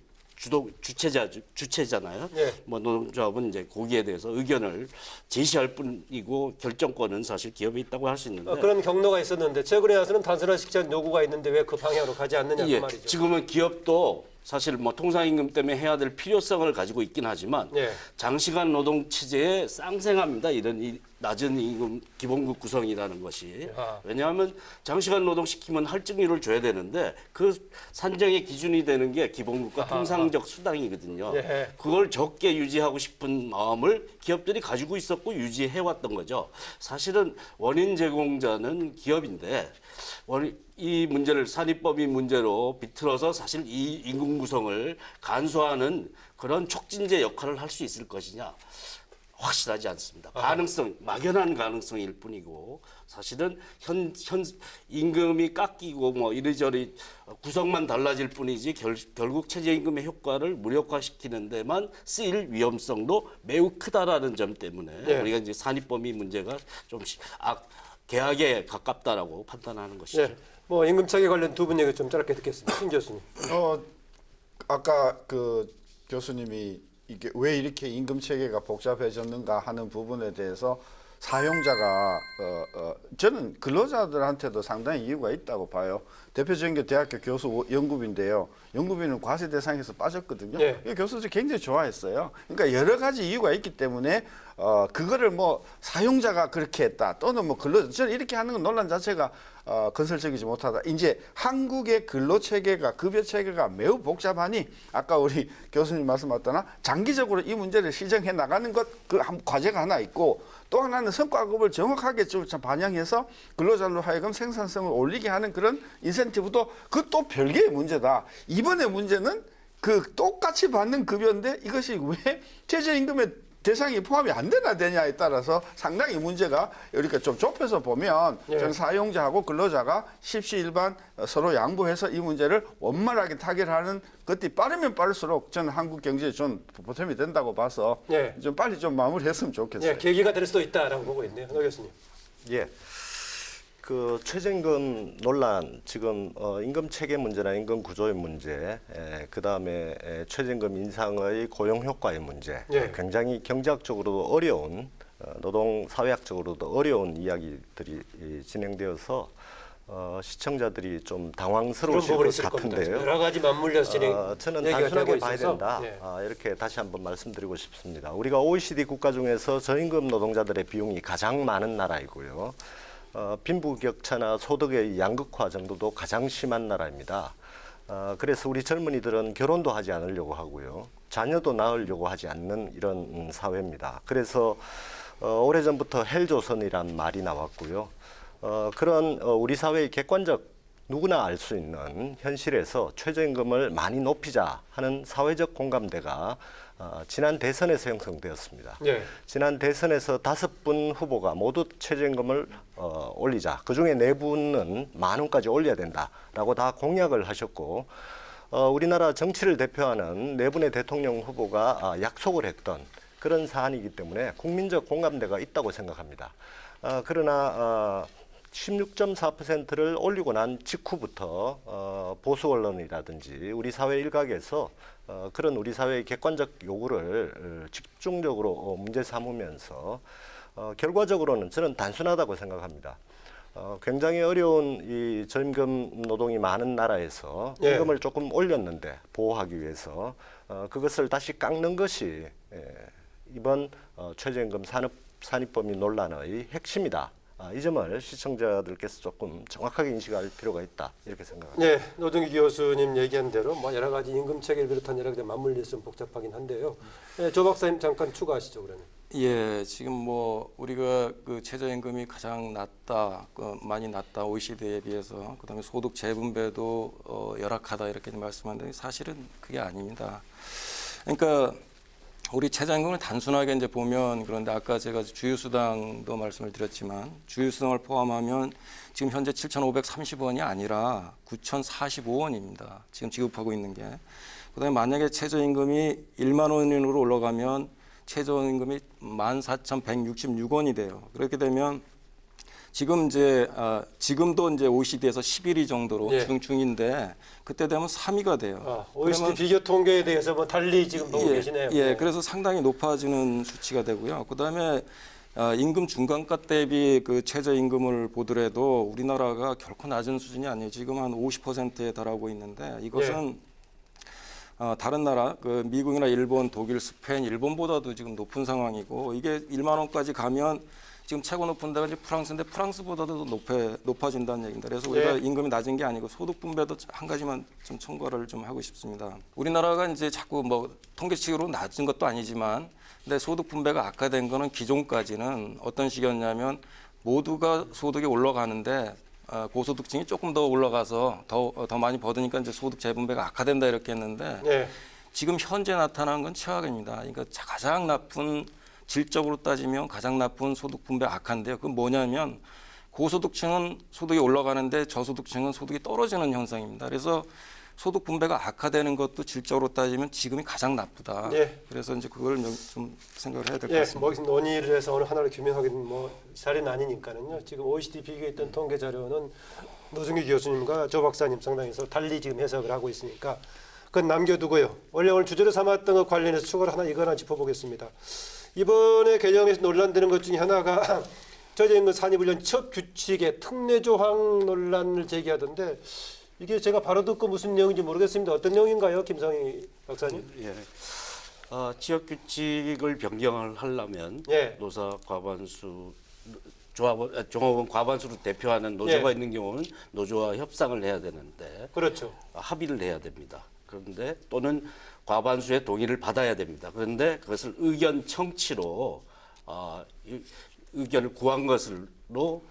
주체잖아요. 예. 뭐 노동조합은 이제 거기에 대해서 의견을 제시할 뿐이고 결정권은 사실 기업에 있다고 할 수 있는데 그런 경로가 있었는데 최근에 와서는 단순화시키자는 요구가 있는데 왜 그 방향으로 가지 않느냐 그 예, 말이죠. 지금은 기업도 사실 뭐 통상임금 때문에 해야 될 필요성을 가지고 있긴 하지만 예. 장시간 노동 체제에 쌍생합니다. 이런 이 낮은 임금 기본급 구성이라는 것이 왜냐하면 장시간 노동 시키면 할증률을 줘야 되는데 그 산정의 기준이 되는 게 기본급과 통상적 수당이거든요. 예. 그걸 적게 유지하고 싶은 마음을 기업들이 가지고 있었고 유지해왔던 거죠. 사실은 원인 제공자는 기업인데 이 문제를 산입법인 문제로 비틀어서 사실 이 임금 구성을 간소화하는 그런 촉진제 역할을 할 수 있을 것이냐 확실하지 않습니다. 막연한 가능성일 뿐이고 사실은 현 임금이 깎이고 뭐 이리저리 구성만 달라질 뿐이지 결국 최저임금의 효과를 무력화시키는 데만 쓰일 위험성도 매우 크다라는 점 때문에 네. 우리가 이제 산입범위 문제가 좀 계약에 가깝다라고 판단하는 것이죠. 예. 뭐 임금 체계 관련 두 분 얘기 좀 짧게 듣겠습니다. 신 교수님. 아까 그 교수님이 이게 왜 이렇게 임금 체계가 복잡해졌는가 하는 부분에 대해서 사용자가 저는 근로자들한테도 상당히 이유가 있다고 봐요. 대표적인 게 대학교 교수 연구비인데요. 연구비는 과세 대상에서 빠졌거든요. 예. 교수들이 굉장히 좋아했어요. 그러니까 여러 가지 이유가 있기 때문에 그거를 뭐 사용자가 그렇게 했다 또는 뭐 저는 이렇게 하는 건 논란 자체가 건설적이지 못하다. 이제 한국의 근로 체계가 급여 체계가 매우 복잡하니 아까 우리 교수님 말씀하셨다나 장기적으로 이 문제를 시정해 나가는 것 그 과제가 하나 있고 또 하나는 성과급을 정확하게 좀 반영해서 근로자로 하여금 생산성을 올리게 하는 그런 인센티브도 그 또 별개의 문제다. 이번에 문제는 그 똑같이 받는 급여인데 이것이 왜 최저임금의 대상이 포함이 안 되냐에 따라서 상당히 문제가 이렇게 좀 좁혀서 보면 저는 사용자하고 근로자가 십시일반 서로 양보해서 이 문제를 원만하게 타결하는 것이 빠르면 빠를수록 저는 한국 경제에 좀 보탬이 된다고 봐서 좀 빨리 좀 마무리했으면 좋겠어요. 계기가 될 수도 있다라고 보고 있네요. 노 교수님. 예. 그 최저임금 논란 지금 임금 체계 문제나 임금 구조의 문제, 그 다음에 최저임금 인상의 고용 효과의 문제, 굉장히 경제학적으로도 어려운 노동 사회학적으로도 어려운 이야기들이 진행되어서 시청자들이 좀 당황스러우실 것 같은데요. 여러 가지 맞물려서 저는 단순하게 봐야 된다. 이렇게 다시 한번 말씀드리고 싶습니다. 우리가 OECD 국가 중에서 저임금 노동자들의 비용이 가장 많은 나라이고요. 빈부격차나 소득의 양극화 정도도 가장 심한 나라입니다. 그래서 우리 젊은이들은 결혼도 하지 않으려고 하고요. 자녀도 낳으려고 하지 않는 이런 사회입니다. 그래서 오래전부터 헬조선이란 말이 나왔고요. 그런 우리 사회의 객관적 누구나 알 수 있는 현실에서 최저임금을 많이 높이자 하는 사회적 공감대가 지난 대선에서 형성되었습니다. 지난 대선에서 5분 후보가 모두 최저임금을 올리자. 그중에 4분은 10,000원까지 올려야 된다라고 다 공약을 하셨고 우리나라 정치를 대표하는 4분의 대통령 후보가 약속을 했던 그런 사안이기 때문에 국민적 공감대가 있다고 생각합니다. 그러나 16.4%를 올리고 난 직후부터 보수 언론이라든지 우리 사회 일각에서 그런 우리 사회의 객관적 요구를 집중적으로 문제 삼으면서 결과적으로는 저는 단순하다고 생각합니다. 굉장히 어려운 이 저임금 노동이 많은 나라에서 임금을 조금 올렸는데 보호하기 위해서 그것을 다시 깎는 것이 이번 최저임금 산입범위 논란의 핵심이다. 이 점을 시청자들께서 조금 정확하게 인식할 필요가 있다 이렇게 생각합니다. 노동기 교수님 얘기한 대로 뭐 여러 가지 임금 체계를 비롯한 여러 가지 맞물렸으면 복잡하긴 한데요. 조 박사님 잠깐 추가하시죠 그러면. 예, 지금 뭐 우리가 그 최저임금이 가장 낮다, 많이 낮다 OECD에 비해서 그다음에 소득 재분배도 열악하다 이렇게 말씀하는데 사실은 그게 아닙니다. 그러니까. 우리 최저임금을 단순하게 이제 보면 그런데 아까 제가 주휴수당도 말씀을 드렸지만 주휴수당을 포함하면 지금 현재 7,530원이 아니라 9,045원입니다. 지금 지급하고 있는 게. 그다음에 만약에 최저임금이 1만 원으로 올라가면 최저임금이 14,166원이 돼요. 그렇게 되면 지금 지금도 이제 OECD에서 11위 정도로 중인데 그때 되면 3위가 돼요. OECD 비교 통계에 대해서 뭐 달리 지금 보고 계시네요. 그래서 상당히 높아지는 수치가 되고요. 그다음에 임금 중간가 대비 그 최저임금을 보더라도 우리나라가 결코 낮은 수준이 아니에요. 지금 한 50%에 달하고 있는데 이것은 다른 나라, 그 미국이나 일본, 독일, 스페인, 일본보다도 지금 높은 상황이고 이게 1만 원까지 가면 지금 최고 높은 데가 이제 프랑스인데 프랑스보다도 높아진다는 얘기입니다. 그래서 우리가 임금이 낮은 게 아니고 소득 분배도 한 가지만 좀 첨가를 좀 하고 싶습니다. 우리나라가 이제 자꾸 뭐 통계치로 낮은 것도 아니지만 근데 소득 분배가 악화된 거는 기존까지는 어떤 식이었냐면 모두가 소득이 올라가는데 고소득층이 조금 더 올라가서 더 많이 받으니까 이제 소득 재분배가 악화된다 이렇게 했는데 지금 현재 나타난 건 최악입니다. 그러니까 가장 나쁜 질적으로 따지면 가장 나쁜 소득 분배 악화인데요. 그건 뭐냐면 고소득층은 소득이 올라가는데 저소득층은 소득이 떨어지는 현상입니다. 그래서 소득 분배가 악화되는 것도 질적으로 따지면 지금이 가장 나쁘다. 그래서 이제 그걸 좀 생각을 해야 될 것 같습니다. 뭐 논의를 해서 어느 하나를 규명하기는 뭐 자리는 아니니까는요. 지금 OECD 비교했던 통계 자료는 노승기 교수님과 조 박사님 상당해서 달리 지금 해석을 하고 있으니까 그건 남겨두고요. 원래 오늘 주제로 삼았던 것 관련해서 추가로 이거 하나 짚어보겠습니다. 이번에 개정에서 논란되는 것 중에 하나가 최저임금 산입훈련 취업 규칙의 특례 조항 논란을 제기하던데 이게 제가 바로 듣고 무슨 내용인지 모르겠습니다. 어떤 내용인가요, 김상희 박사님? 예. 지역 규칙을 변경을 하려면 예. 노사 과반수 종업원 과반수를 대표하는 노조가 예. 있는 경우는 노조와 협상을 해야 되는데 그렇죠. 합의를 해야 됩니다. 그런데 또는 과반수의 동의를 받아야 됩니다. 그런데 그것을 의견 청취로 의견을 구한 것으로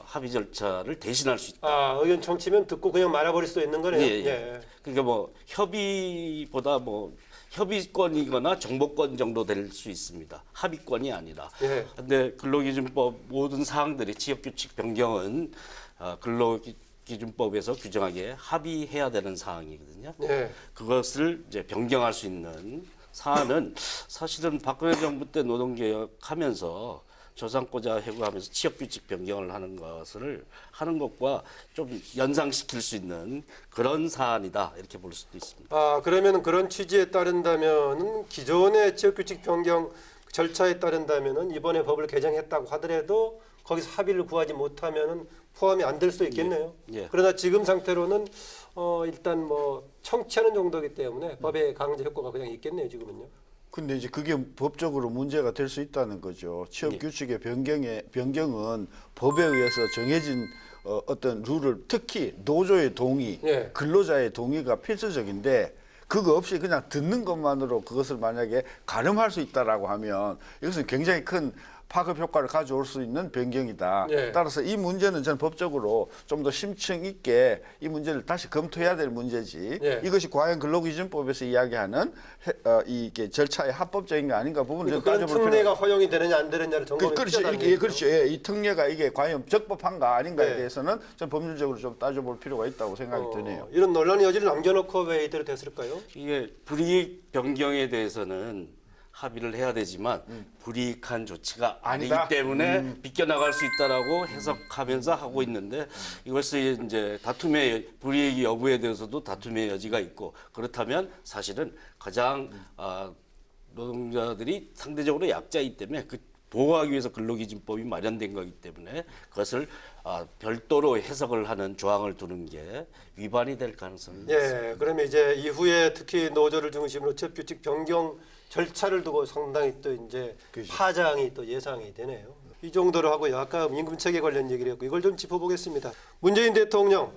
합의 절차를 대신할 수 있다. 의견 청취면 듣고 그냥 말아버릴 수도 있는 거네요. 예, 예. 그러니까 뭐 협의보다 뭐 협의권이거나 정보권 정도 될 수 있습니다. 합의권이 아니라. 예. 근데 근로기준법 모든 사항들이 취업규칙 변경은 근로기준법에서 규정하기에 합의해야 되는 사항이거든요. 예. 그것을 이제 변경할 수 있는 사안은 사실은 박근혜 정부 때 노동개혁하면서 저상고자 해고하면서 취업규칙 변경을 하는 것과 좀 연상시킬 수 있는 그런 사안이다 이렇게 볼 수도 있습니다. 그러면 그런 취지에 따른다면 기존의 취업규칙 변경 절차에 따른다면 이번에 법을 개정했다고 하더라도 거기서 합의를 구하지 못하면 포함이 안 될 수도 있겠네요. 예. 그러나 지금 상태로는 일단 뭐 청취하는 정도이기 때문에 법의 강제 효과가 그냥 있겠네요. 지금은요. 근데 이제 그게 법적으로 문제가 될 수 있다는 거죠. 취업 규칙의 변경은 법에 의해서 정해진 어떤 룰을 특히 노조의 동의, 예. 근로자의 동의가 필수적인데 그거 없이 그냥 듣는 것만으로 그것을 만약에 가름할 수 있다라고 하면 이것은 굉장히 큰 파급 효과를 가져올 수 있는 변경이다. 예. 따라서 따라서 이 문제는 저는 법적으로 좀 더 심층 있게 이 문제를 다시 검토해야 될 문제지. 예. 이것이 과연 근로기준법에서 이야기하는 이게 절차의 합법적인 게 아닌가 부분을 좀 그런 따져볼 특례가 필요가. 허용이 되느냐 안 되느냐를 점검해 그렇죠. 필요하다는 예, 얘기죠. 그렇죠. 예, 이 특례가 이게 과연 적법한가 아닌가에 네. 대해서는 좀 법률적으로 좀 따져볼 필요가 있다고 생각이 드네요. 이런 논란의 여지를 남겨놓고 왜 이대로 됐을까요? 이게 불이익 변경에 대해서는 합의를 해야 되지만 불이익한 조치가 아니다. 아니기 때문에 비껴나갈 수 있다라고 해석하면서 하고 있는데 이것이 이제 불이익 여부에 대해서도 다툼의 여지가 있고 그렇다면 사실은 가장 노동자들이 상대적으로 약자이기 때문에 그 보호하기 위해서 근로기준법이 마련된 거기 때문에 그것을 별도로 해석을 하는 조항을 두는 게 위반이 될 가능성이 있습니다. 예, 그러면 이제 이후에 특히 노조를 중심으로 취업규칙 변경 절차를 두고 상당히 또 이제 파장이 또 예상이 되네요. 이 정도로 하고요. 아까 임금 체계 관련 얘기를 했고 이걸 좀 짚어보겠습니다. 문재인 대통령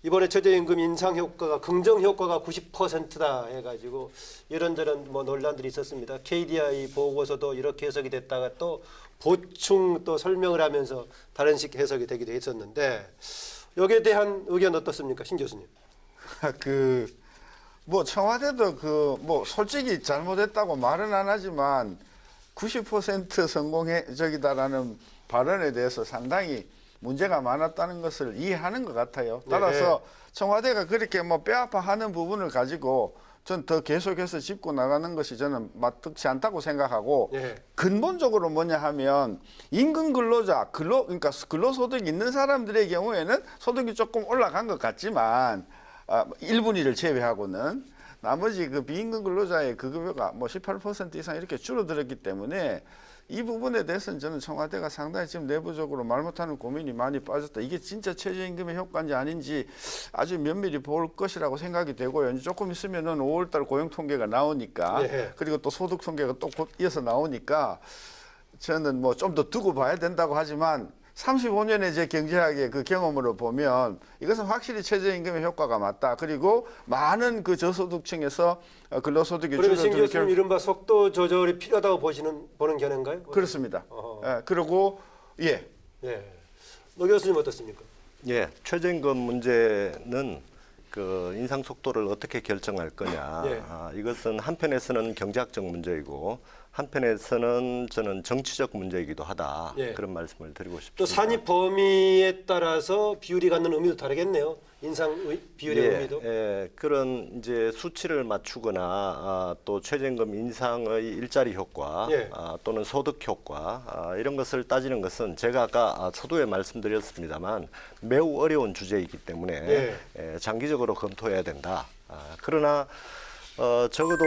이번에 최저임금 인상 효과가 긍정 효과가 90%다 해가지고 이런저런 뭐 논란들이 있었습니다. KDI 보고서도 이렇게 해석이 됐다가 또 보충 또 설명을 하면서 다른 식 해석이 되기도 했었는데 여기에 대한 의견 어떻습니까, 신 교수님? 뭐 청와대도 뭐 솔직히 잘못했다고 말은 안 하지만 90% 성공적이다라는 발언에 대해서 상당히 문제가 많았다는 것을 이해하는 것 같아요. 따라서 청와대가 그렇게 뭐 뼈아파하는 부분을 가지고 전 더 계속해서 짚고 나가는 것이 저는 마땅치 않다고 생각하고 근본적으로 뭐냐 하면 임금 근로자, 그러니까 근로소득 있는 사람들의 경우에는 소득이 조금 올라간 것 같지만 1분위를 제외하고는 나머지 그 비임금 근로자의 그 급여가 뭐 18% 이상 이렇게 줄어들었기 때문에 이 부분에 대해서는 저는 청와대가 상당히 지금 내부적으로 말 못하는 고민이 많이 빠졌다. 이게 진짜 최저임금의 효과인지 아닌지 아주 면밀히 볼 것이라고 생각이 되고요. 이제 조금 있으면은 5월달 고용 통계가 나오니까 그리고 또 소득 통계가 또 곧 이어서 나오니까 저는 뭐 좀 더 두고 봐야 된다고 하지만 35년의 제 경제학의 그 경험으로 보면 이것은 확실히 최저임금의 효과가 맞다. 그리고 많은 그 저소득층에서 근로소득이 그러면 신 줄어들게 교수님 이른바 속도 조절이 필요하다고 보는 견해인가요? 그렇습니다. 그리고 노 교수님 어떻습니까? 예, 최저임금 문제는 그 인상 속도를 어떻게 결정할 거냐. 이것은 한편에서는 경제학적 문제이고 한편에서는 저는 정치적 문제이기도 하다. 그런 말씀을 드리고 싶습니다. 또 산입 범위에 따라서 비율이 갖는 의미도 다르겠네요. 인상 비율의 의미도. 그런 이제 수치를 맞추거나 또 최저임금 인상의 일자리 효과 예. 또는 소득 효과 이런 것을 따지는 것은 제가 아까 초두에 말씀드렸습니다만 매우 어려운 주제이기 때문에 장기적으로 검토해야 된다. 그러나 적어도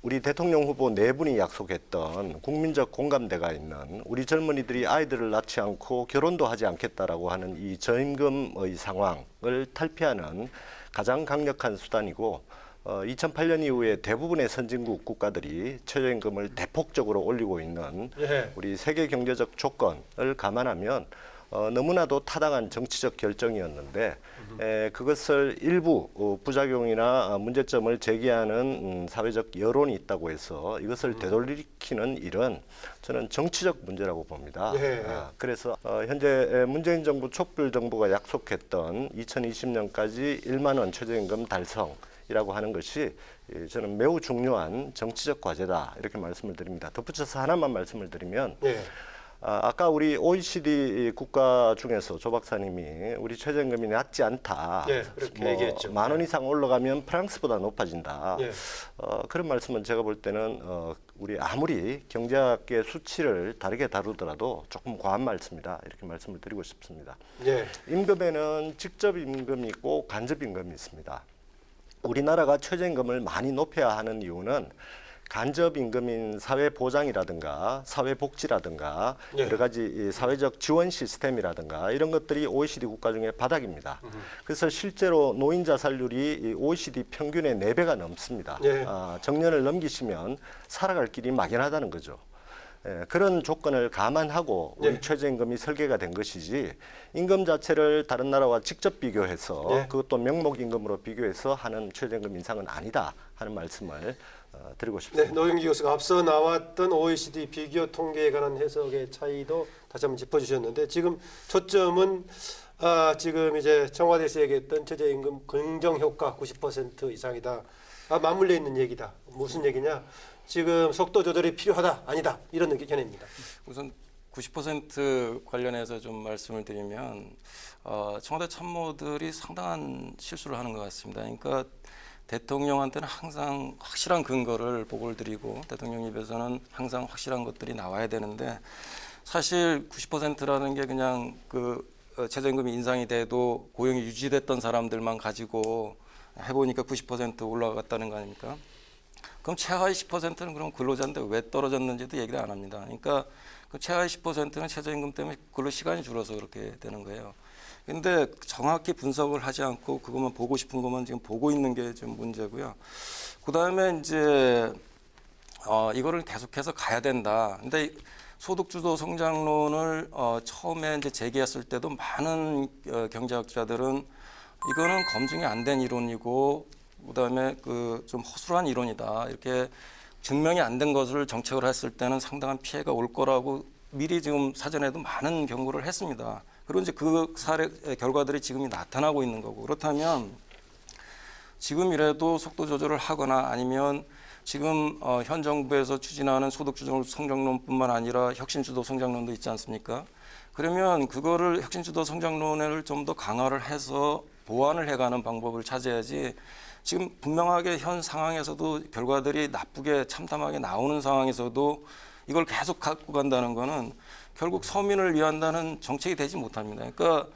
우리 대통령 후보 네 분이 약속했던 국민적 공감대가 있는 우리 젊은이들이 아이들을 낳지 않고 결혼도 하지 않겠다라고 하는 이 저임금의 상황을 탈피하는 가장 강력한 수단이고 2008년 이후에 대부분의 선진국 국가들이 최저임금을 대폭적으로 올리고 있는 우리 세계 경제적 조건을 감안하면 너무나도 타당한 정치적 결정이었는데 그것을 일부 부작용이나 문제점을 제기하는 사회적 여론이 있다고 해서 이것을 되돌리키는 일은 저는 정치적 문제라고 봅니다. 그래서 현재 문재인 정부 촛불 정부가 약속했던 2020년까지 1만 원 최저임금 달성이라고 하는 것이 저는 매우 중요한 정치적 과제다 이렇게 말씀을 드립니다. 덧붙여서 하나만 말씀을 드리면 아까 우리 OECD 국가 중에서 조 박사님이 우리 최저임금이 낮지 않다. 그렇게 얘기했죠. 만 원 이상 올라가면 프랑스보다 높아진다. 그런 말씀은 제가 볼 때는 우리 아무리 경제학의 수치를 다르게 다루더라도 조금 과한 말씀이다. 이렇게 말씀을 드리고 싶습니다. 임금에는 직접 임금이 있고 간접 임금이 있습니다. 우리나라가 최저임금을 많이 높여야 하는 이유는 간접 임금인 사회보장이라든가 사회복지라든가 여러 가지 사회적 지원 시스템이라든가 이런 것들이 OECD 국가 중에 바닥입니다. 그래서 실제로 노인 자살률이 OECD 평균의 4배가 넘습니다. 정년을 넘기시면 살아갈 길이 막연하다는 거죠. 그런 조건을 감안하고 우리 최저임금이 설계가 된 것이지 임금 자체를 다른 나라와 직접 비교해서 그것도 명목임금으로 비교해서 하는 최저임금 인상은 아니다 하는 말씀을 드리고 싶습니다. 노영기 교수가 앞서 나왔던 OECD 비교 통계에 관한 해석의 차이도 다시 한번 짚어주셨는데 지금 초점은 지금 이제 청와대에서 얘기했던 최저임금 긍정 효과 90% 이상이다. 맞물려 있는 얘기다. 무슨 얘기냐? 지금 속도 조절이 필요하다, 아니다 이런 견해입니다. 우선 90% 관련해서 좀 말씀을 드리면 청와대 참모들이 상당한 실수를 하는 것 같습니다. 그러니까 대통령한테는 항상 확실한 근거를 보고를 드리고 대통령 입에서는 항상 확실한 것들이 나와야 되는데 사실 90%라는 게 그냥 그 최저임금이 인상이 돼도 고용이 유지됐던 사람들만 가지고 해보니까 90% 올라갔다는 거 아닙니까? 그럼 최하위 10%는 그럼 근로자인데 왜 떨어졌는지도 얘기를 안 합니다. 그러니까 그 최하위 10%는 최저임금 때문에 근로 시간이 줄어서 그렇게 되는 거예요. 근데 정확히 분석을 하지 않고 그것만 보고 싶은 것만 지금 보고 있는 게 좀 문제고요. 그다음에 이제 이거를 계속해서 가야 된다. 근데 소득주도 성장론을 처음에 이제 제기했을 때도 많은 경제학자들은 이거는 검증이 안 된 이론이고 그다음에 그 좀 허술한 이론이다. 이렇게 증명이 안 된 것을 정책을 했을 때는 상당한 피해가 올 거라고 미리 지금 사전에도 많은 경고를 했습니다. 그리고 이제 그 사례 결과들이 지금 나타나고 있는 거고 그렇다면 지금이라도 속도 조절을 하거나 아니면 지금 현 정부에서 추진하는 소득주도 성장론뿐만 아니라 혁신주도 성장론도 있지 않습니까? 그러면 그거를 혁신주도 성장론을 좀 더 강화를 해서 보완을 해가는 방법을 찾아야지 지금 분명하게 현 상황에서도 결과들이 나쁘게 참담하게 나오는 상황에서도 이걸 계속 갖고 간다는 거는 결국 서민을 위한다는 정책이 되지 못합니다. 그러니까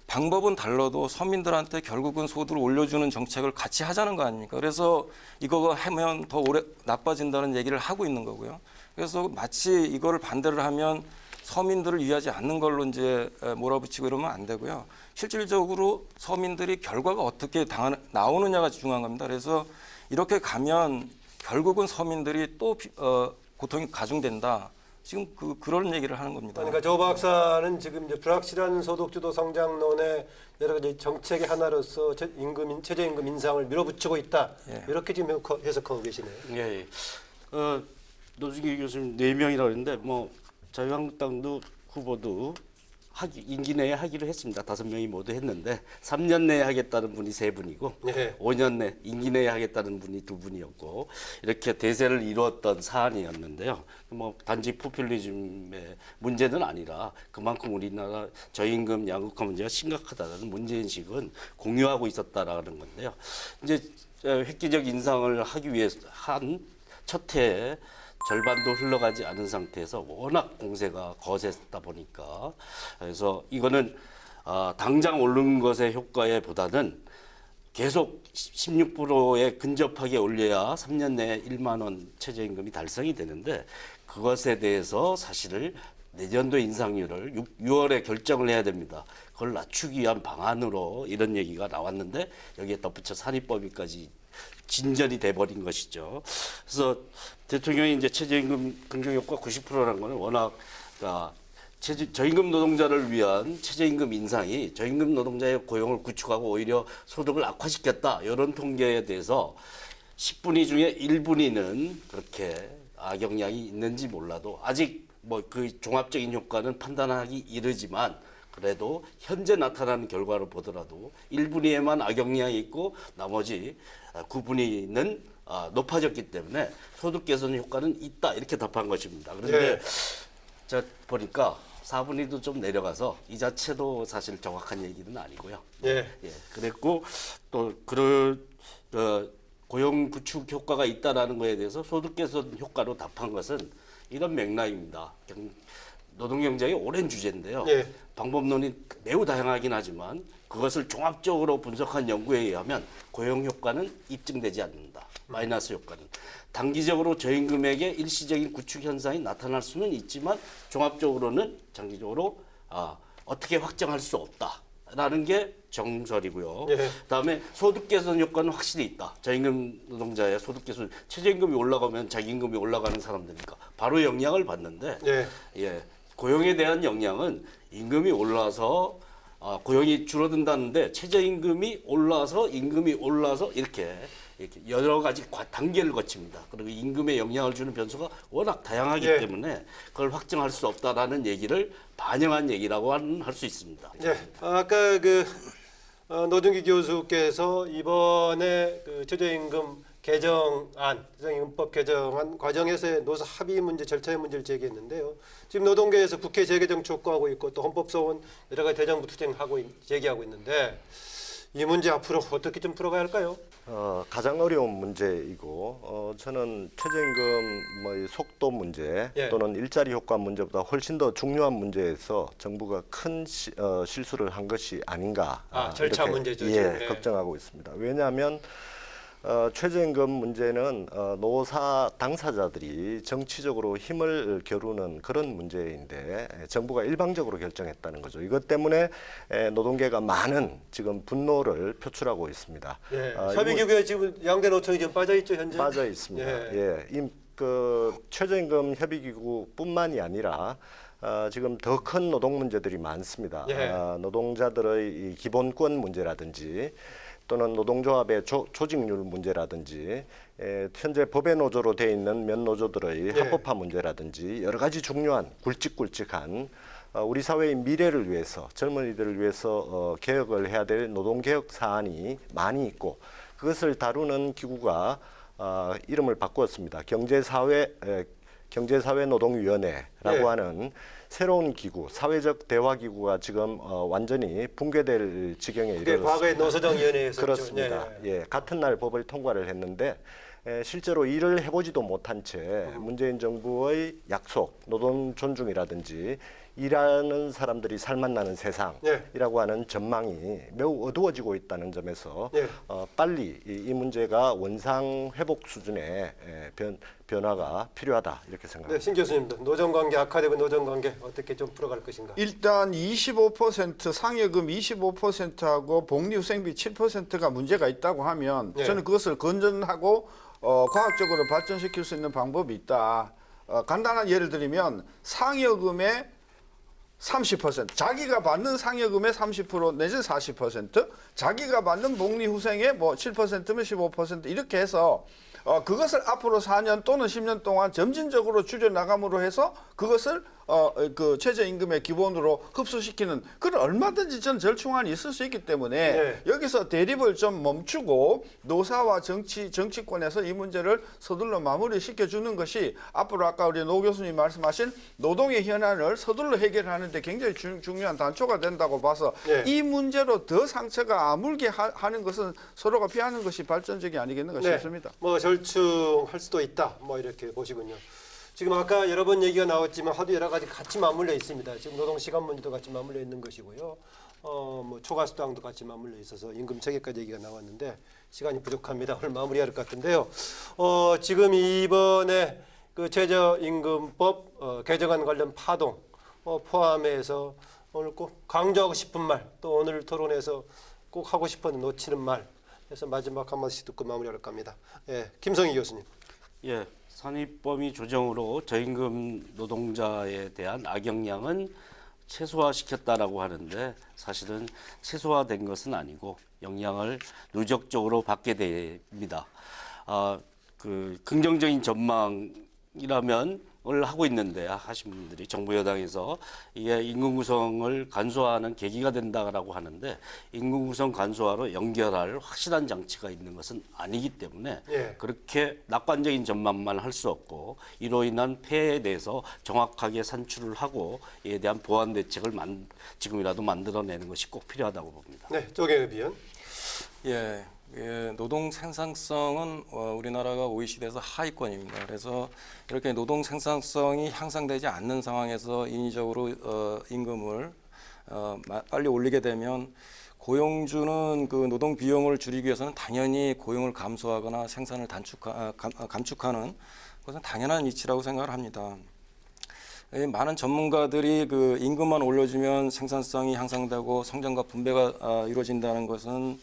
방법은 달라도 서민들한테 결국은 소득을 올려주는 정책을 같이 하자는 거 아닙니까? 그래서 이거 하면 더 오래 나빠진다는 얘기를 하고 있는 거고요. 그래서 마치 이거를 반대를 하면 서민들을 위하지 않는 걸로 이제 몰아붙이고 이러면 안 되고요. 실질적으로 서민들이 결과가 어떻게 나오느냐가 중요한 겁니다. 그래서 이렇게 가면 결국은 서민들이 또 고통이 가중된다. 지금 그런 얘기를 하는 겁니다. 그러니까 조 박사는 지금 이제 불확실한 소득주도 성장론의 여러 가지 정책의 하나로서 최저임금 인상을 밀어붙이고 있다. 이렇게 지금 해석하고 계시네요. 노중기 교수님 4명이라고 했는데 뭐 자유한국당도 후보도 임기 내에 하기로 했습니다. 5명이 모두 했는데 3년 내에 하겠다는 분이 3분이고 네. 5년 내 임기 내에 하겠다는 분이 2분이었고 이렇게 대세를 이루었던 사안이었는데요. 뭐 단지 포퓰리즘의 문제는 아니라 그만큼 우리나라 저임금 양극화 문제가 심각하다는 문제인식은 공유하고 있었다라는 건데요. 이제 획기적 인상을 하기 위해서 한 첫 해에 절반도 흘러가지 않은 상태에서 워낙 공세가 거셌다 보니까 그래서 이거는 당장 오른 것의 효과에 보다는 계속 16%에 근접하게 올려야 3년 내에 1만 원 최저임금이 달성이 되는데 그것에 대해서 사실을 내년도 인상률을 6월에 결정을 해야 됩니다. 그걸 낮추기 위한 방안으로 이런 얘기가 나왔는데 여기에 덧붙여 산입범위까지 진전이 돼버린 것이죠. 그래서 대통령이 이제 최저임금 긍정 효과 90%라는 거는 워낙 저임금 노동자를 위한 최저임금 인상이 저임금 노동자의 고용을 구축하고 오히려 소득을 악화시켰다 이런 통계에 대해서 10분위 중에 1분위는 그렇게 악영향이 있는지 몰라도 아직 뭐 그 종합적인 효과는 판단하기 이르지만 그래도 현재 나타나는 결과를 보더라도 1분위에만 악영향이 있고 나머지 9분위는 높아졌기 때문에 소득 개선 효과는 있다 이렇게 답한 것입니다. 그런데 저 보니까 4분위도 좀 내려가서 이 자체도 사실 정확한 얘기는 아니고요. 예. 그랬고 또 고용 구축 효과가 있다라는 거에 대해서 소득 개선 효과로 답한 것은 이런 맥락입니다. 노동 경쟁이 오랜 주제인데요. 예. 방법론이 매우 다양하긴 하지만 그것을 종합적으로 분석한 연구에 의하면 고용 효과는 입증되지 않는다. 마이너스 효과는. 단기적으로 저임금액의 일시적인 구축 현상이 나타날 수는 있지만 종합적으로는 장기적으로 어떻게 확정할 수 없다라는 게 정설이고요. 예. 그다음에 소득 개선 효과는 확실히 있다. 저임금 노동자의 소득 개선, 최저임금이 올라가면 자기임금이 올라가는 사람들이니까 바로 영향을 받는데 고용에 대한 영향은 임금이 올라서 고용이 줄어든다는데 최저임금이 올라서 임금이 올라서 이렇게 여러 가지 단계를 거칩니다. 그리고 임금에 영향을 주는 변수가 워낙 다양하기 때문에 그걸 확정할 수 없다라는 얘기를 반영한 얘기라고 할 수 있습니다. 예. 아까 노중기 교수께서 이번에 최저임금 개정안, 최저임금법 개정안 과정에서의 노사 합의 문제, 절차의 문제를 제기했는데요. 지금 노동계에서 국회 재개정 촉구하고 있고 또 헌법소원 여러 가지 대정부 투쟁하고 제기하고 있는데 이 문제 앞으로 어떻게 좀 풀어가야 할까요? 가장 어려운 문제이고 저는 최저임금 이 속도 문제 또는 일자리 효과 문제보다 훨씬 더 중요한 문제에서 정부가 큰 실수를 한 것이 아닌가 절차 이렇게, 문제죠. 걱정하고 있습니다. 왜냐하면 최저임금 문제는 노사 당사자들이 정치적으로 힘을 겨루는 그런 문제인데 정부가 일방적으로 결정했다는 거죠. 이것 때문에 노동계가 많은 지금 분노를 표출하고 있습니다. 협의기구에 지금 양대 노총이 지금 빠져 있죠, 현재? 빠져 있습니다. 최저임금 협의기구뿐만이 아니라 지금 더 큰 노동 문제들이 많습니다. 노동자들의 이 기본권 문제라든지 또는 노동조합의 조직률 문제라든지 현재 법의 노조로 되어 있는 몇 노조들의 합법화 문제라든지 여러 가지 중요한 굵직굵직한 우리 사회의 미래를 위해서 젊은이들을 위해서 개혁을 해야 될 노동개혁 사안이 많이 있고 그것을 다루는 기구가 이름을 바꾸었습니다. 경제사회노동위원회라고 하는 새로운 기구, 사회적 대화기구가 지금 완전히 붕괴될 지경에 이르렀습니다. 과거에 노사정위원회에서 그렇습니다. 같은 날 법을 통과를 했는데 실제로 일을 해보지도 못한 채 문재인 정부의 약속, 노동 존중이라든지 일하는 사람들이 살맛나는 세상이라고 하는 전망이 매우 어두워지고 있다는 점에서 빨리 이 문제가 원상 회복 수준의 변화가 필요하다 이렇게 생각합니다. 신 교수님도 노정관계 악화되고 노정관계 어떻게 좀 풀어갈 것인가? 일단 25% 상여금 25%하고 복리후생비 7%가 문제가 있다고 하면 저는 그것을 건전하고 과학적으로 발전시킬 수 있는 방법이 있다. 간단한 예를 들면 상여금의 30%, 자기가 받는 상여금의 30% 내지 40%, 자기가 받는 복리후생의 7%면 15% 이렇게 해서 그것을 앞으로 4년 또는 10년 동안 점진적으로 줄여나감으로 해서 그것을 그 최저임금의 기본으로 흡수시키는 그런 얼마든지 전 절충안이 있을 수 있기 때문에 네. 여기서 대립을 좀 멈추고 노사와 정치권에서 이 문제를 서둘러 마무리시켜 주는 것이 앞으로 아까 우리 노 교수님 말씀하신 노동의 현안을 서둘러 해결하는 데 굉장히 중요한 단초가 된다고 봐서 네. 이 문제로 더 상처가 아물게 하는 것은 서로가 피하는 것이 발전적이 아니겠는가 싶습니다. 뭐 절충할 수도 있다. 뭐 이렇게 보시군요. 지금 아까 여러 번 얘기가 나왔지만 하도 여러 가지 같이 맞물려 있습니다. 지금 노동 시간 문제도 같이 맞물려 있는 것이고요. 뭐 초과 수당도 같이 맞물려 있어서 임금 체계까지 얘기가 나왔는데 시간이 부족합니다. 오늘 마무리할 것 같은데요. 지금 이번에 그 최저임금법 개정안 관련 파동 포함해서 오늘 꼭 강조하고 싶은 말, 또 오늘 토론에서 꼭 하고 싶은 놓치는 말, 그래서 마지막 한 마디씩 듣고 마무리할까 합니다. 예, 김성희 교수님. 예, 산입범위 조정으로 저임금 노동자에 대한 악영향은 최소화시켰다라고 하는데 사실은 최소화된 것은 아니고 영향을 누적적으로 받게 됩니다. 그 긍정적인 전망이라면 을 하고 있는데 하신 분들이 정부 여당에서 이게 임금 구성을 간소화하는 계기가 된다라고 하는데 임금 구성 간소화로 연결할 확실한 장치가 있는 것은 아니기 때문에 예. 그렇게 낙관적인 전망만 할 수 없고 이로 인한 폐해에 대해서 정확하게 산출을 하고 이에 대한 보완 대책을 지금이라도 만들어내는 것이 꼭 필요하다고 봅니다. 네, 조경엽 위원. 예, 노동 생산성은 우리나라가 OECD에서 하위권입니다. 그래서 이렇게 노동 생산성이 향상되지 않는 상황에서 인위적으로 임금을 빨리 올리게 되면 고용주는 그 노동 비용을 줄이기 위해서는 당연히 고용을 감소하거나 생산을 감축하는 것은 당연한 이치라고 생각을 합니다. 많은 전문가들이 그 임금만 올려주면 생산성이 향상되고 성장과 분배가 이루어진다는 것은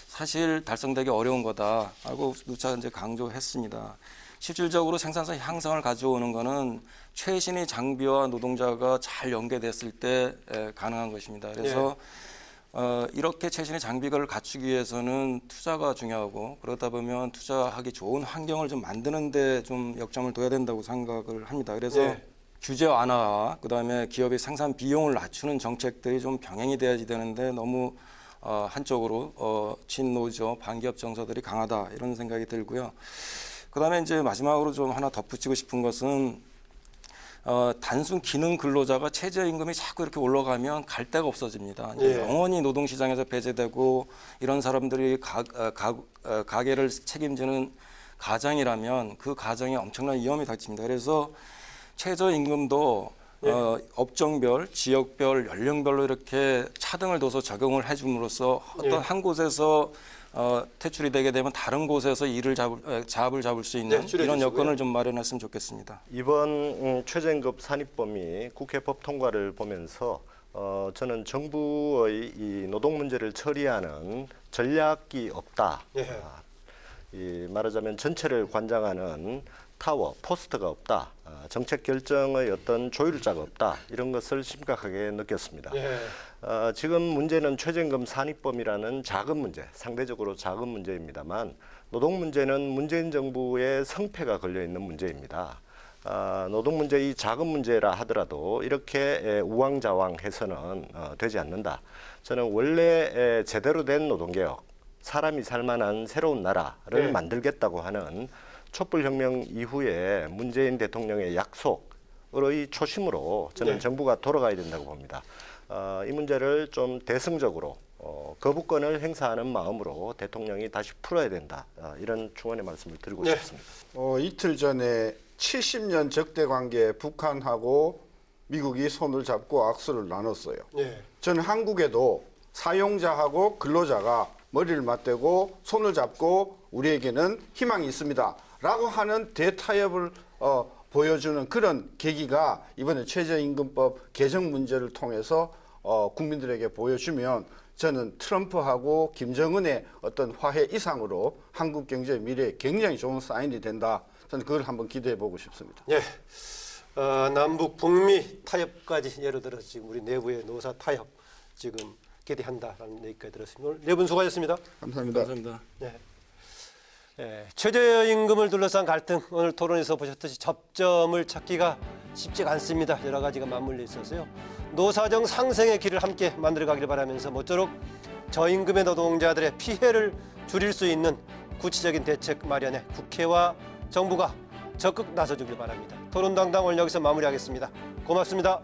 사실 달성되기 어려운 거다라고 누차 이제 강조했습니다. 실질적으로 생산성 향상을 가져오는 것은 최신의 장비와 노동자가 잘 연계됐을 때 가능한 것입니다. 그래서 이렇게 최신의 장비를 갖추기 위해서는 투자가 중요하고 그러다 보면 투자하기 좋은 환경을 좀 만드는 데 좀 역점을 둬야 된다고 생각을 합니다. 그래서 규제 완화와 그다음에 기업의 생산 비용을 낮추는 정책들이 좀 병행이 돼야지 되는데 너무 한쪽으로 친노조 반기업 정서들이 강하다 이런 생각이 들고요. 그다음에 이제 마지막으로 좀 하나 덧붙이고 싶은 것은 단순 기능 근로자가 최저임금이 자꾸 이렇게 올라가면 갈 데가 없어집니다. 예. 영원히 노동시장에서 배제되고 이런 사람들이 가계를 책임지는 가장이라면 그 가정에 엄청난 위험이 닥칩니다. 그래서 최저임금도 업종별, 지역별, 연령별로 이렇게 차등을 둬서 적용을 해줌으로써 어떤 한 곳에서 퇴출이 되게 되면 다른 곳에서 잡을 잡을 수 있는 이런 여건을 좀 마련했으면 좋겠습니다. 이번 최저임금 산입범위 국회법 통과를 보면서 저는 정부의 이 노동 문제를 처리하는 전략이 없다. 말하자면 전체를 관장하는 타워, 포스트가 없다. 정책 결정의 어떤 조율자가 없다. 이런 것을 심각하게 느꼈습니다. 지금 문제는 최저임금 산입범위라는 작은 문제, 상대적으로 작은 문제입니다만 노동 문제는 문재인 정부의 성패가 걸려있는 문제입니다. 노동 문제 이 작은 문제라 하더라도 이렇게 우왕좌왕해서는 되지 않는다. 저는 원래 제대로 된 노동개혁, 사람이 살만한 새로운 나라를 만들겠다고 하는 촛불혁명 이후에 문재인 대통령의 약속의 초심으로 저는 정부가 돌아가야 된다고 봅니다. 이 문제를 좀 대승적으로 거부권을 행사하는 마음으로 대통령이 다시 풀어야 된다. 이런 충원의 말씀을 드리고 싶습니다. 이틀 전에 70년 적대 관계 북한하고 미국이 손을 잡고 악수를 나눴어요. 저는 한국에도 사용자하고 근로자가 머리를 맞대고 손을 잡고 우리에게는 희망이 있습니다. 라고 하는 대타협을 보여주는 그런 계기가 이번에 최저임금법 개정 문제를 통해서 국민들에게 보여주면 저는 트럼프하고 김정은의 어떤 화해 이상으로 한국 경제의 미래에 굉장히 좋은 사인이 된다. 저는 그걸 한번 기대해 보고 싶습니다. 남북 북미 타협까지 예를 들어서 지금 우리 내부의 노사 타협 지금 기대한다라는 얘기까지 들었습니다. 오늘 네 분 수고하셨습니다. 감사합니다. 감사합니다. 최저임금을 둘러싼 갈등 오늘 토론에서 보셨듯이 접점을 찾기가 쉽지가 않습니다. 여러 가지가 맞물려 있어서요. 노사정 상생의 길을 함께 만들어가길 바라면서 모쪼록 저임금의 노동자들의 피해를 줄일 수 있는 구체적인 대책 마련에 국회와 정부가 적극 나서주길 바랍니다. 토론당당 오늘 여기서 마무리하겠습니다. 고맙습니다.